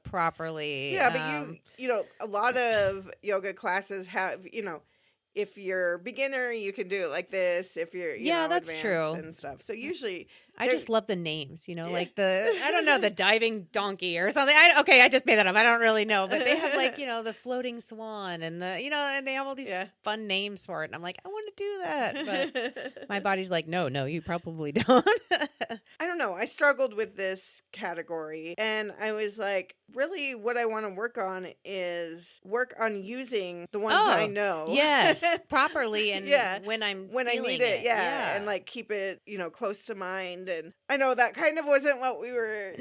properly. Yeah, but you know, a lot of yoga classes have, you know, if you're beginner, you can do it like this. If you're, you know, that's advanced true. and stuff. So usually, I just love the names, you know, like I don't know, the diving donkey or something. I just made that up. I don't really know, but they have like, you know, the floating swan and you know, and they have all these fun names for it. And I'm like, I want to do that. But my body's like, no, you probably don't. I don't know. I struggled with this category and I was like, really what I want to work on is work on using the ones I know. Yes, properly. And when I need it. Yeah. And like keep it, you know, close to mind. And I know that kind of wasn't what we were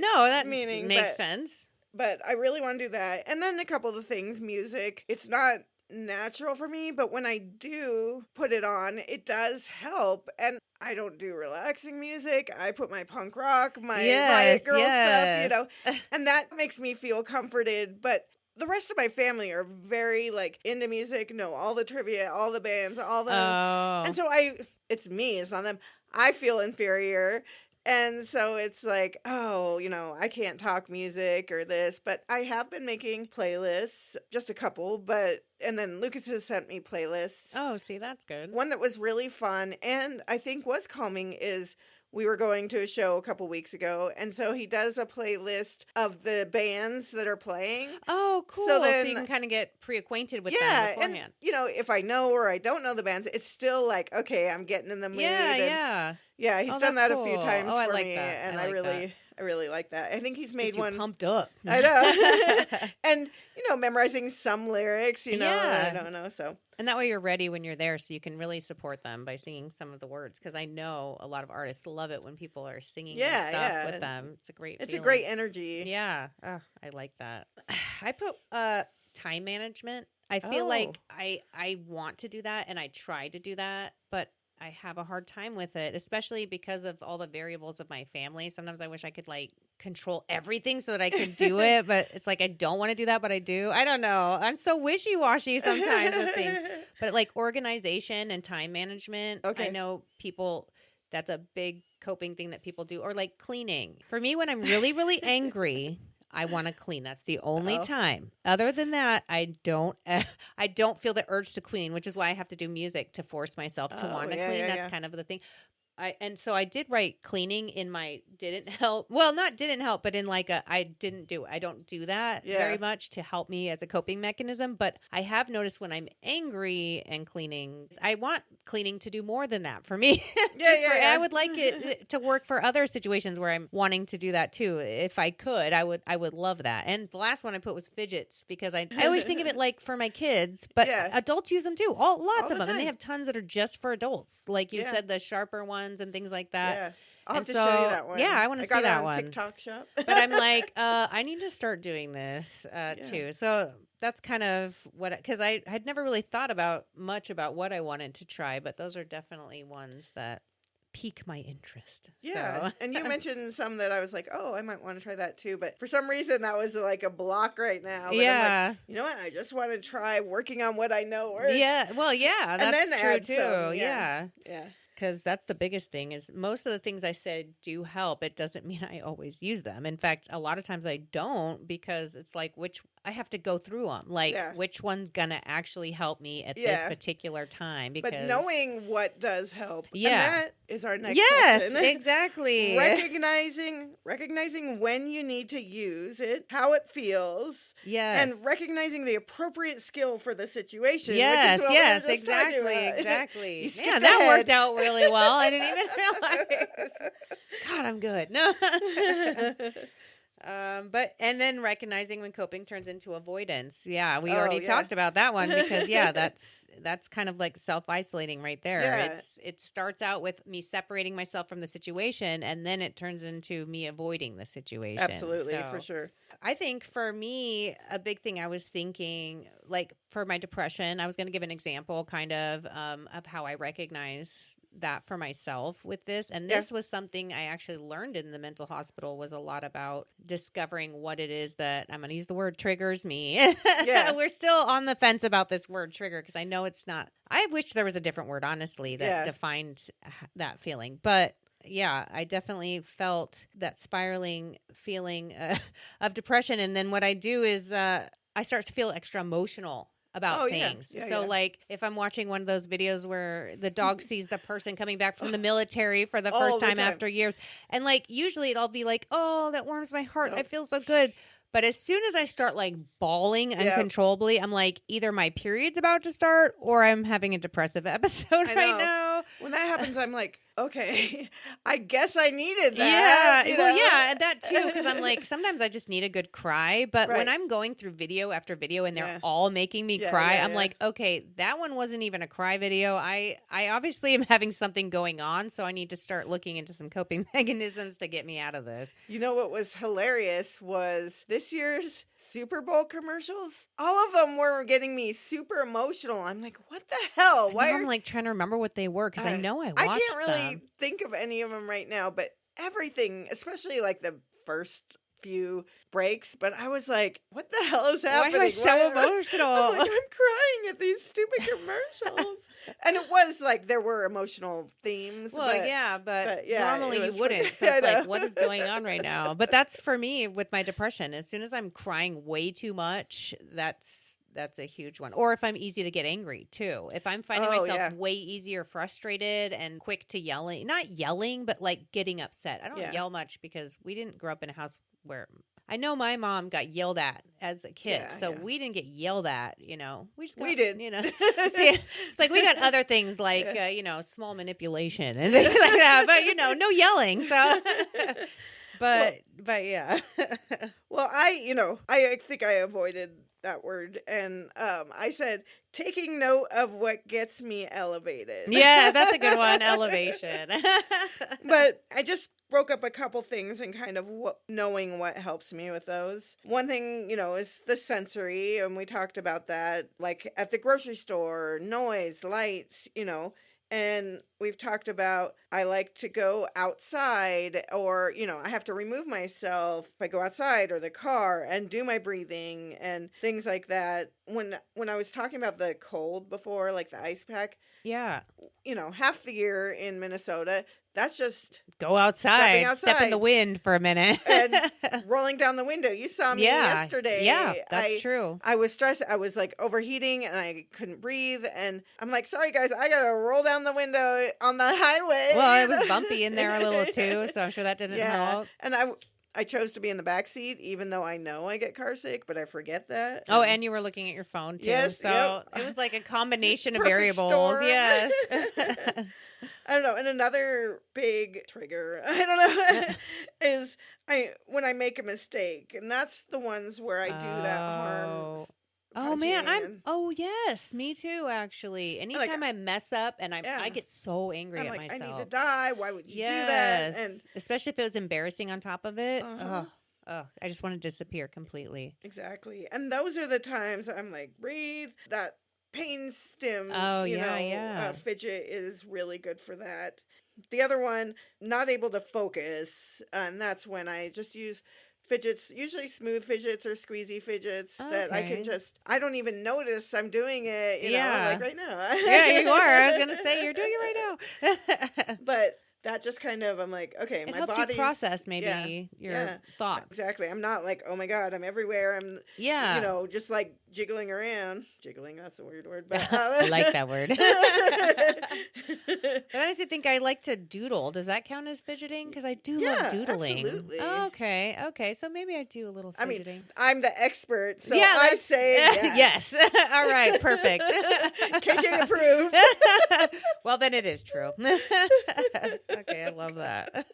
meaning. Makes sense. But I really want to do that. And then a couple of things, music. It's not natural for me, but when I do put it on, it does help. And I don't do relaxing music. I put my punk rock, my riot girl stuff, you know, and that makes me feel comforted. But the rest of my family are very like into music, know all the trivia, all the bands, all the, and so it's me, it's not them. I feel inferior. And so it's like, oh, you know, I can't talk music or this, but I have been making playlists, just a couple, and then Lucas has sent me playlists. Oh, see, that's good. One that was really fun and I think was calming is we were going to a show a couple weeks ago, and so he does a playlist of the bands that are playing. Oh, cool. So you can kind of get pre-acquainted with them beforehand. And, you know, if I know or I don't know the bands, it's still like, okay, I'm getting in the mood. Yeah, he's done that a few times for like me, that. and I really like that. I think he's made one pumped up. I know. And, you know, memorizing some lyrics, you know, I don't know, so. And that way you're ready when you're there, so you can really support them by singing some of the words. Because I know a lot of artists love it when people are singing their stuff with them. It's a great feeling. It's a great energy. Yeah. Oh, I like that. I put time management. I feel like I want to do that, and I try to do that, but I have a hard time with it, especially because of all the variables of my family. Sometimes I wish I could like control everything so that I could do it, but it's like I don't want to do that, but I do. I don't know. I'm so wishy-washy sometimes with things. But like organization and time management, I know people, that's a big coping thing that people do, or like cleaning. For me, when I'm really, really angry, I want to clean. That's the only time. Other than that, I don't feel the urge to clean, which is why I have to do music to force myself to want to clean. That's kind of the thing. And so I did write cleaning in my didn't help. Well, not didn't help, but in like I don't do that very much to help me as a coping mechanism. But I have noticed when I'm angry and cleaning, I want cleaning to do more than that for me. I would like it to work for other situations where I'm wanting to do that too. If I could, I would love that. And the last one I put was fidgets, because I always think of it like for my kids, but adults use them too. Lots of them. And they have tons that are just for adults. Like you said, the sharper ones and things like that. Yeah. I'll have to show you that one. Yeah, I want to see that one. TikTok shop. But I'm like, I need to start doing this too. So that's kind of what, because I had never really thought much about what I wanted to try, but those are definitely ones that pique my interest. Yeah. So. And you mentioned some that I was like, oh, I might want to try that too. But for some reason, that was like a block right now. But I'm like, you know what? I just want to try working on what I know works. Yeah. Well, yeah, that's true too. Some, yeah. Because that's the biggest thing, is most of the things I said do help. It doesn't mean I always use them. In fact, a lot of times I don't, because it's like, I have to go through them. Like, which one's going to actually help me at this particular time? Because, but knowing what does help. And that is our next section. Yes, exactly. Recognizing when you need to use it, how it feels. Yes. And recognizing the appropriate skill for the situation. Yes, which is what exactly. Man, that worked out really well. I didn't even realize. God, I'm good. No. And then recognizing when coping turns into avoidance. Yeah, we already talked about that one, because that's kind of like self-isolating right there. Yeah. It starts out with me separating myself from the situation, and then it turns into me avoiding the situation. Absolutely, for sure. I think for me, a big thing I was thinking, like for my depression, I was going to give an example kind of how I recognize that for myself with this. And this was something I actually learned in the mental hospital, was a lot about discovering what it is that, I'm going to use the word, triggers me. Yeah. We're still on the fence about this word trigger, because I know it's not. I wish there was a different word, honestly, that defined that feeling. But yeah, I definitely felt that spiraling feeling of depression. And then what I do is I start to feel extra emotional about things. So like if I'm watching one of those videos where the dog sees the person coming back from the military for the first time after years, and like usually it'll be like, oh, that warms my heart. I feel so good. But as soon as I start like bawling uncontrollably, I'm like, either my period's about to start or I'm having a depressive episode right now. When that happens, I'm like, okay, I guess I needed that. Yeah, well, yeah, that too, because I'm like, sometimes I just need a good cry. But when I'm going through video after video and they're all making me cry, I'm like, okay, that one wasn't even a cry video. I obviously am having something going on, so I need to start looking into some coping mechanisms to get me out of this. You know what was hilarious was this year's Super Bowl commercials. All of them were getting me super emotional. I'm like, what the hell? I'm like trying to remember what they were, because I know I watched them. I can't really think of any of them right now, but everything, especially like the first few breaks, but I was like, what the hell is happening? Why am I so emotional? I'm crying at these stupid commercials. And it was like there were emotional themes. Well, but normally you wouldn't. So it's like, what is going on right now? But that's for me with my depression. As soon as I'm crying way too much, that's a huge one. Or if I'm easy to get angry too. If I'm finding myself way easier frustrated and quick to yelling, not yelling, but like getting upset. I don't yell much because we didn't grow up in a house where, I know my mom got yelled at as a kid, we didn't get yelled at, We did. It's like we got other things like, small manipulation and things like that, but, no yelling. So, but yeah. Well, I think I avoided that word, and I said, taking note of what gets me elevated. Yeah, that's a good one, elevation. But I just broke up a couple things and kind of knowing what helps me with those. One thing, is the sensory, and we talked about that, like at the grocery store, noise, lights, and we've talked about I like to go outside, or, I have to remove myself if I go outside or the car and do my breathing and things like that. When I was talking about the cold before, like the ice pack. Yeah. Half the year in Minnesota, that's just go outside, step in the wind for a minute. And rolling down the window. You saw me yesterday. Yeah, that's true. I was stressed. I was like overheating and I couldn't breathe. And I'm like, sorry guys, I got to roll down the window on the highway. Well, it was bumpy in there a little too, so I'm sure that didn't help. And I chose to be in the back seat, even though I know I get car sick, but I forget that. Oh, and you were looking at your phone too. Yes, so it was like a combination of variables. Storm. Yes. I don't know. And another big trigger, I don't know, is when I make a mistake, and that's the ones where I do that harm. Oh man, yes, me too. Actually, anytime I mess up and I get so angry at myself. I need to die. Why would you do that? And especially if it was embarrassing on top of it. I just want to disappear completely. Exactly. And those are the times I'm like, breathe. That pain stim. Fidget is really good for that. The other one, not able to focus, and that's when I just use fidgets, usually smooth fidgets or squeezy fidgets that I can I don't even notice I'm doing it, like right now. Yeah, you are. I was going to say, you're doing it right now. But that just kind of, I'm like, okay, my helps body you process maybe your thoughts. Exactly. I'm not like, oh my God, I'm everywhere. I'm, just like jiggling around. Jiggling, that's a weird word. But I like that word. I honestly think I like to doodle. Does that count as fidgeting? Because I do love doodling. Absolutely. Oh, okay. So maybe I do a little fidgeting. I'm the expert, so I say yes. All right, perfect. KJ approved. Well, then it is true. Okay, I love that.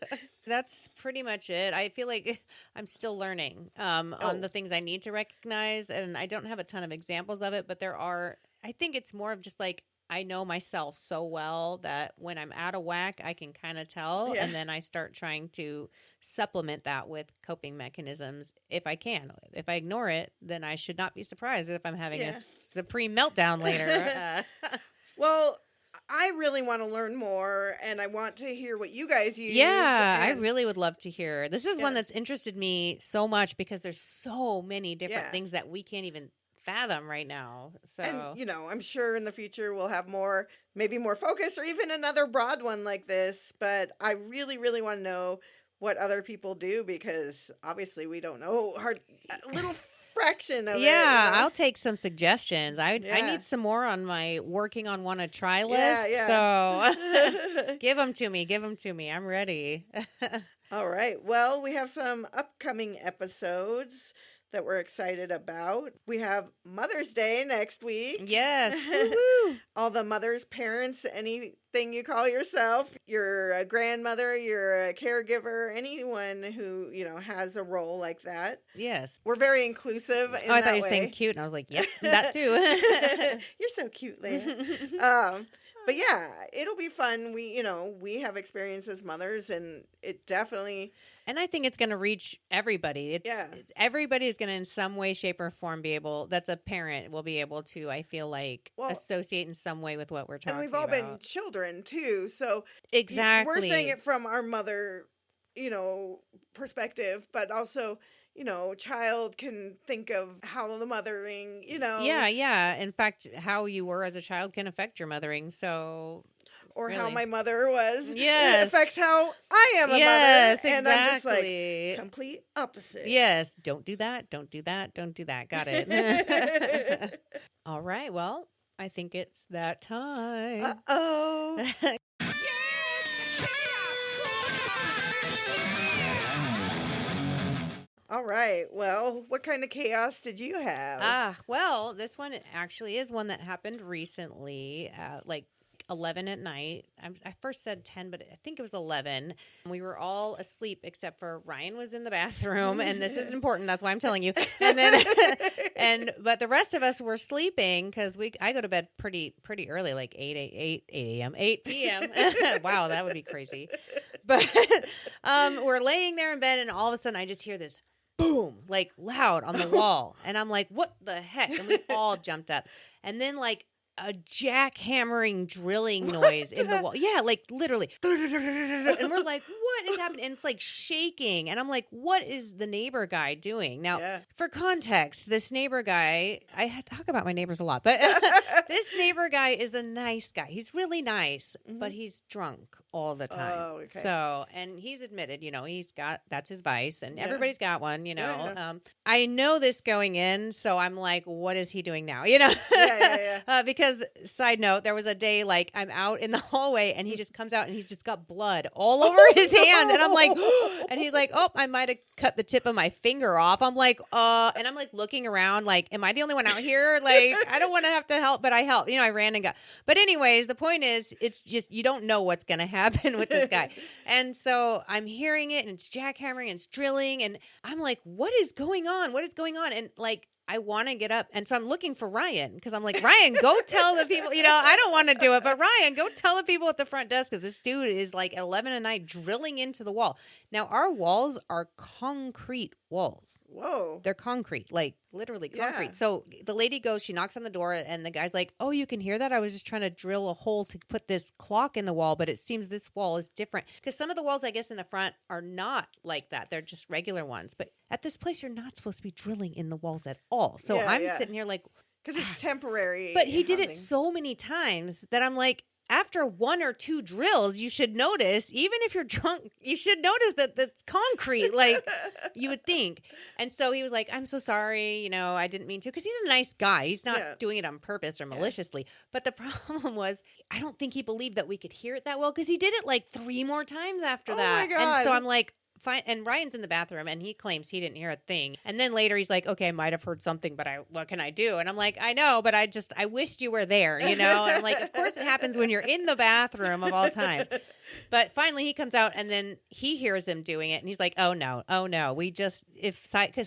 That's pretty much it. I feel like I'm still learning on the things I need to recognize, and I don't have a ton of examples of it, but I think it's more of just like, I know myself so well that when I'm out of whack, I can kind of tell, and then I start trying to supplement that with coping mechanisms if I can. If I ignore it, then I should not be surprised if I'm having a supreme meltdown later. Well, I really want to learn more, and I want to hear what you guys use. Yeah, I and- really would love to hear. This is one Yeah. that's interested me so much because there's so many different Yeah. things that we can't even fathom right now. So, And, I'm sure in the future we'll have more, maybe more focus or even another broad one like this. But I really, really want to know what other people do because obviously we don't know a little fraction of it. yeah, I'll take some suggestions. I Yeah. need some more on my working on want to try Yeah, list. yeah. So, give them to me. Give them to me. I'm ready. All right. Well, we have some upcoming episodes that we're excited about. We have Mother's Day next week. Yes. Woo-hoo. All the mothers, parents, anything you call yourself, you're a grandmother, you're a caregiver, anyone who, has a role like that. Yes. We're very inclusive in I that thought you were way. saying cute, and I was like, yep, that too. You're so cute, Leia. But yeah, it'll be fun. We have experience as mothers, and it definitely. And I think it's going to reach everybody. Everybody is going to, in some way, shape, or form, that's a parent, will be able to, I feel like, associate in some way with what we're talking about. And we've all been children, too. So exactly. We're saying it from our mother, perspective, but also, child can think of how the mothering, Yeah. In fact, how you were as a child can affect your mothering. So... Or really. How my mother was. Yes. It affects how I am a mother. Exactly. And I'm just like, complete opposite. Yes. Don't do that. Don't do that. Don't do that. Got it. All right. Well, I think it's that time. Uh-oh. All right. Well, what kind of chaos did you have? Well, this one actually is one that happened recently, like 11 at night. I first said 10, but I think it was 11. We were all asleep except for Ryan was in the bathroom, and this is important. That's why I'm telling you. And then, but the rest of us were sleeping because I go to bed pretty early, like 8 a.m., 8 p.m. Wow, that would be crazy. But we're laying there in bed, and all of a sudden, I just hear this boom, like loud on the wall, and I'm like, "What the heck?" And we all jumped up, and then like a jackhammering drilling noise in the wall. Yeah, like literally. And we're like, what is happening? And it's like shaking. And I'm like, what is the neighbor guy doing? Now, for context, this neighbor guy, I talk about my neighbors a lot, but this neighbor guy is a nice guy. He's really nice, but he's drunk all the time. Oh, okay. So, and he's admitted, that's his vice, and everybody's got one, I know this going in, so I'm like, what is he doing now? Because side note, there was a day like I'm out in the hallway and he just comes out and he's just got blood all over his hand, and I'm like, and he's like, oh, I might have cut the tip of my finger off. I'm like, and I'm like looking around, like, am I the only one out here? Like, I don't want to have to help, but I help. I ran and got. But anyways, the point is, it's just you don't know what's gonna happen with this guy, and so I'm hearing it, and it's jackhammering and it's drilling, and I'm like, what is going on? What is going on? And like, I want to get up. And so I'm looking for Ryan because I'm like, Ryan, go tell the people, I don't want to do it, but Ryan, go tell the people at the front desk that this dude is like at 11 at night drilling into the wall. Now, our walls are concrete walls. Whoa. They're concrete, like literally concrete. Yeah. So the lady goes, she knocks on the door, and the guy's like, oh, you can hear that? I was just trying to drill a hole to put this clock in the wall, but it seems this wall is different. Because some of the walls, I guess, in the front are not like that. They're just regular ones. But at this place, you're not supposed to be drilling in the walls at all. So I'm sitting here like... Because it's temporary. But he did it so many times that I'm like, after one or two drills, you should notice, even if you're drunk, you should notice that that's concrete, like you would think. And so he was like, I'm so sorry, I didn't mean to. Because he's a nice guy. He's not doing it on purpose or maliciously. But the problem was, I don't think he believed that we could hear it that well, because he did it like 3 more times after that. Oh my God. And so I'm like, fine. And Ryan's in the bathroom, and he claims he didn't hear a thing. And then later he's like, okay, I might have heard something, but what can I do? And I'm like, I know, but I wished you were there, And I'm like, of course it happens when you're in the bathroom of all times. But finally he comes out and then he hears him doing it and he's like, oh no. Because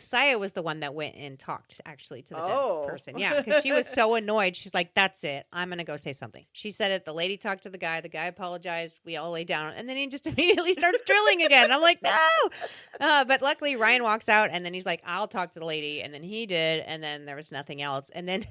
Saya was the one that went and talked actually to the desk person. Yeah, because she was so annoyed. She's like, that's it. I'm going to go say something. She said it. The lady talked to the guy. The guy apologized. We all lay down. And then he just immediately starts drilling again. I'm like, no. But luckily Ryan walks out and then he's like, I'll talk to the lady. And then he did. And then there was nothing else. And then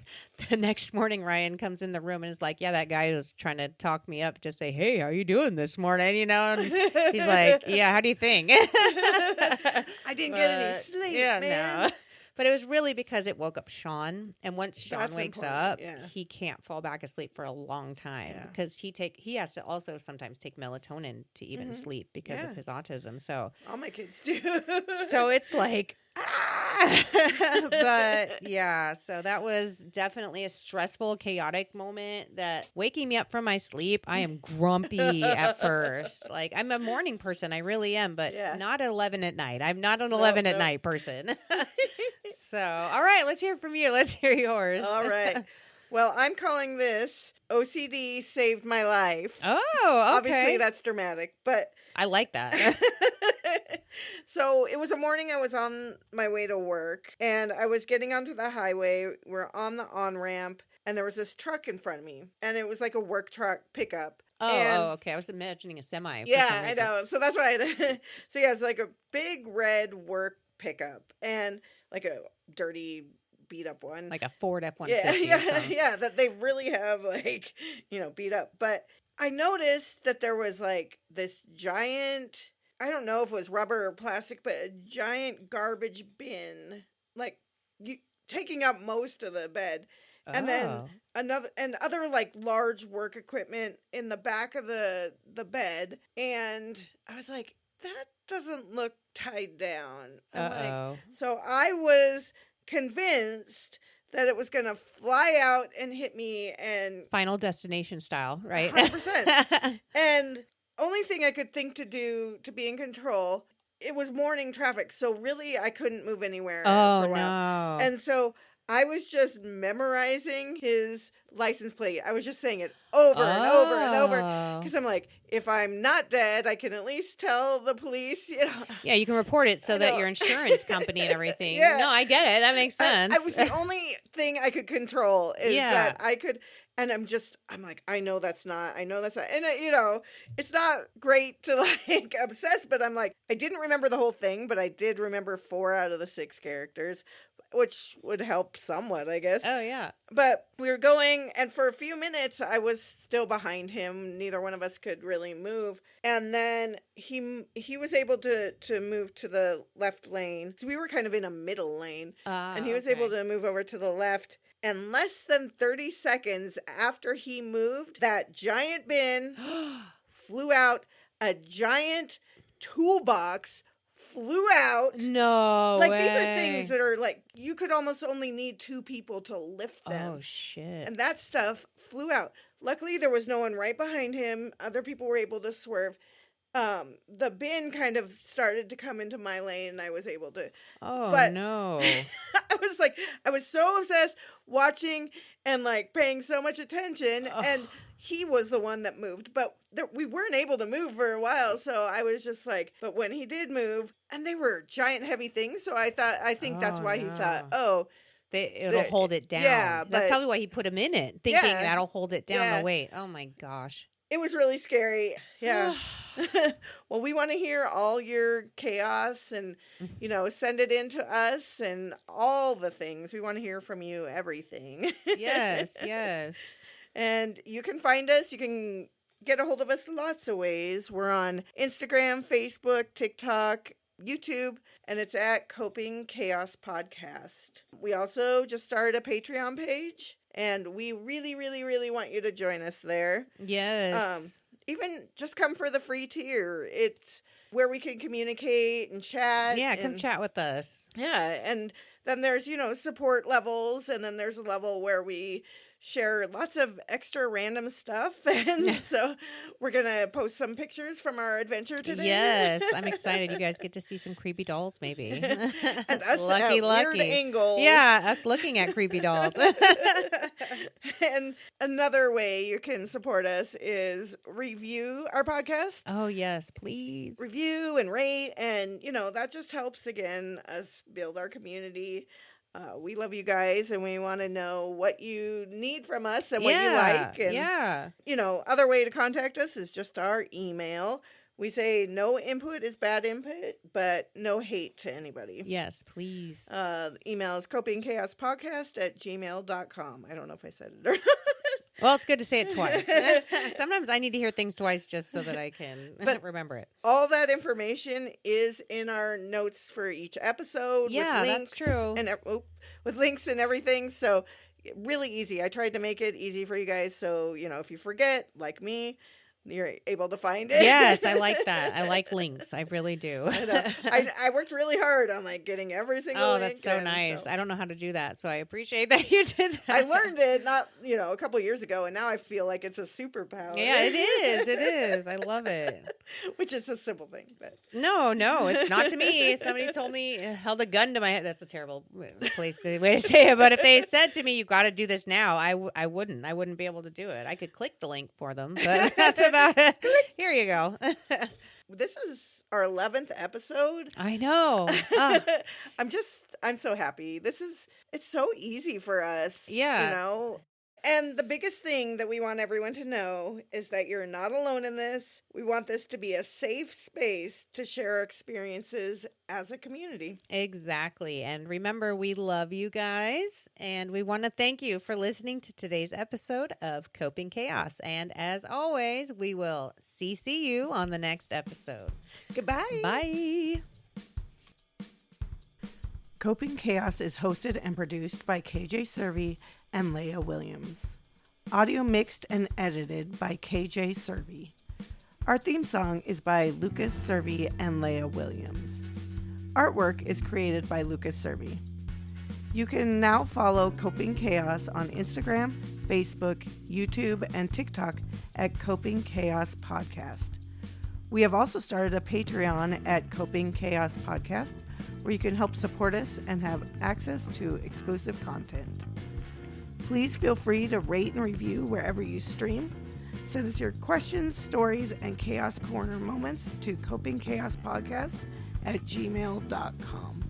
the next morning, Ryan comes in the room and is like, yeah, that guy was trying to talk me up to say, hey, how are you doing this morning? You know, and he's like, yeah, how do you think? I didn't get any sleep, man. No. But it was really because it woke up Sean. And once Sean wakes up, he can't fall back asleep for a long time because he has to also sometimes take melatonin to even sleep because of his autism. So all my kids do. So it's like, but yeah, so that was definitely a stressful, chaotic moment that waking me up from my sleep, I am grumpy at first. Like, I'm a morning person. I really am, but not at 11 at night. I'm not an 11 at night person. So, all right, let's hear from you. Let's hear yours. All right. Well, I'm calling this OCD saved my life. Oh, okay. Obviously, that's dramatic, but I like that. So it was a morning I was on my way to work, and I was getting onto the highway. We're on the on-ramp, and there was this truck in front of me, and it was like a work truck pickup. Oh, okay. I was imagining a semi. Yeah, I know. So that's why so yeah, it's like a big red work pickup, and like a dirty beat up one, like a Ford F-150. Yeah, that they really have like, beat up. But I noticed that there was like this giant, I don't know if it was rubber or plastic, but a giant garbage bin, like taking up most of the bed. And then other like large work equipment in the back of the bed. And I was like, that doesn't look tied down. So I was convinced that it was going to fly out and hit me, and Final Destination style, right? 100%. And only thing I could think to do to be in control, it was morning traffic, so really I couldn't move anywhere for a while. No. And so I was just memorizing his license plate. I was just saying it over and over and over. Because I'm like, if I'm not dead, I can at least tell the police, Yeah, you can report it so that your insurance company and everything. Yeah. No, I get it. That makes sense. I was the only thing I could control is that I could. And I'm like, I know that's not. And, it's not great to like obsess, but I'm like, I didn't remember the whole thing, but I did remember 4 out of the 6 characters, which would help somewhat, I guess. Oh, yeah. But we were going, and for a few minutes, I was still behind him. Neither one of us could really move. And then he was able to move to the left lane. So we were kind of in a middle lane. And he was able to move over to the left. And less than 30 seconds after he moved, that giant bin flew out. A giant toolbox flew out. No way. Like, these are things that are like, you could almost only need 2 people to lift them. Oh, shit. And that stuff flew out. Luckily, there was no one right behind him. Other people were able to swerve. The bin kind of started to come into my lane, and I was able to. Oh, but no. I was so obsessed watching and like paying so much attention, and he was the one that moved, but we weren't able to move for a while. So I was just like, but when he did move, and they were giant heavy things. So I think that's why he thought, it'll hold it down. Yeah. That's probably why he put him in it, thinking that'll hold it down the weight. Oh my gosh. It was really scary. Yeah. Well, we want to hear all your chaos and, send it in to us and all the things. We want to hear from you, everything. Yes, yes. And you can find us. You can get a hold of us lots of ways. We're on Instagram, Facebook, TikTok, YouTube, and it's at Coping Chaos Podcast. We also just started a Patreon page, and we really, really, really want you to join us there. Yes. Even just come for the free tier. It's where we can communicate and chat. Yeah, come chat with us. Yeah, and then there's, support levels, and then there's a level where we share lots of extra random stuff. And so we're going to post some pictures from our adventure today. Yes, I'm excited. You guys get to see some creepy dolls, maybe. And us lucky. weird angles. Yeah, us looking at creepy dolls. And another way you can support us is review our podcast. Oh, yes, please. Review and rate. And, that just helps, again, us build our community. We love you guys, and we want to know what you need from us and what you like. And, other way to contact us is just our email. We say no input is bad input, but no hate to anybody. Yes, please. The email is copingchaospodcast@gmail.com. I don't know if I said it or not. Well, it's good to say it twice. Sometimes I need to hear things twice just so that I can remember it. All that information is in our notes for each episode. Yeah, with links that's true. And with links and everything. So really easy. I tried to make it easy for you guys. So, if you forget, like me, you're able to find it. Yes, I like that. I like links. I really do. I worked really hard on getting every single link. Oh, that's so nice. I don't know how to do that, so I appreciate that you did that. I learned it a couple of years ago, and now I feel like it's a superpower. Yeah, it is. It is. I love it. Which is a simple thing, but no, it's not to me. Somebody told me, held a gun to my head. That's a terrible way to say it. But if they said to me, "You got to do this now," I wouldn't be able to do it. I could click the link for them, but that's about it. Here you go. This is our 11th episode. I know. I'm so happy. It's so easy for us. Yeah. And the biggest thing that we want everyone to know is that you're not alone in this. We want this to be a safe space to share our experiences as a community. Exactly. And remember, we love you guys. And we want to thank you for listening to today's episode of Coping Chaos. And as always, we will see you on the next episode. Goodbye. Bye. Coping Chaos is hosted and produced by KJ Servey and Leah Williams. Audio mixed and edited by KJ Servey. Our theme song is by Lucas Servey and Leah Williams. Artwork is created by Lucas Servey. You can now follow Coping Chaos on Instagram, Facebook, YouTube, and TikTok at Coping Chaos Podcast. We have also started a Patreon at Coping Chaos Podcast, where you can help support us and have access to exclusive content. Please feel free to rate and review wherever you stream. Send us your questions, stories, and Chaos Corner moments to copingchaospodcast@gmail.com.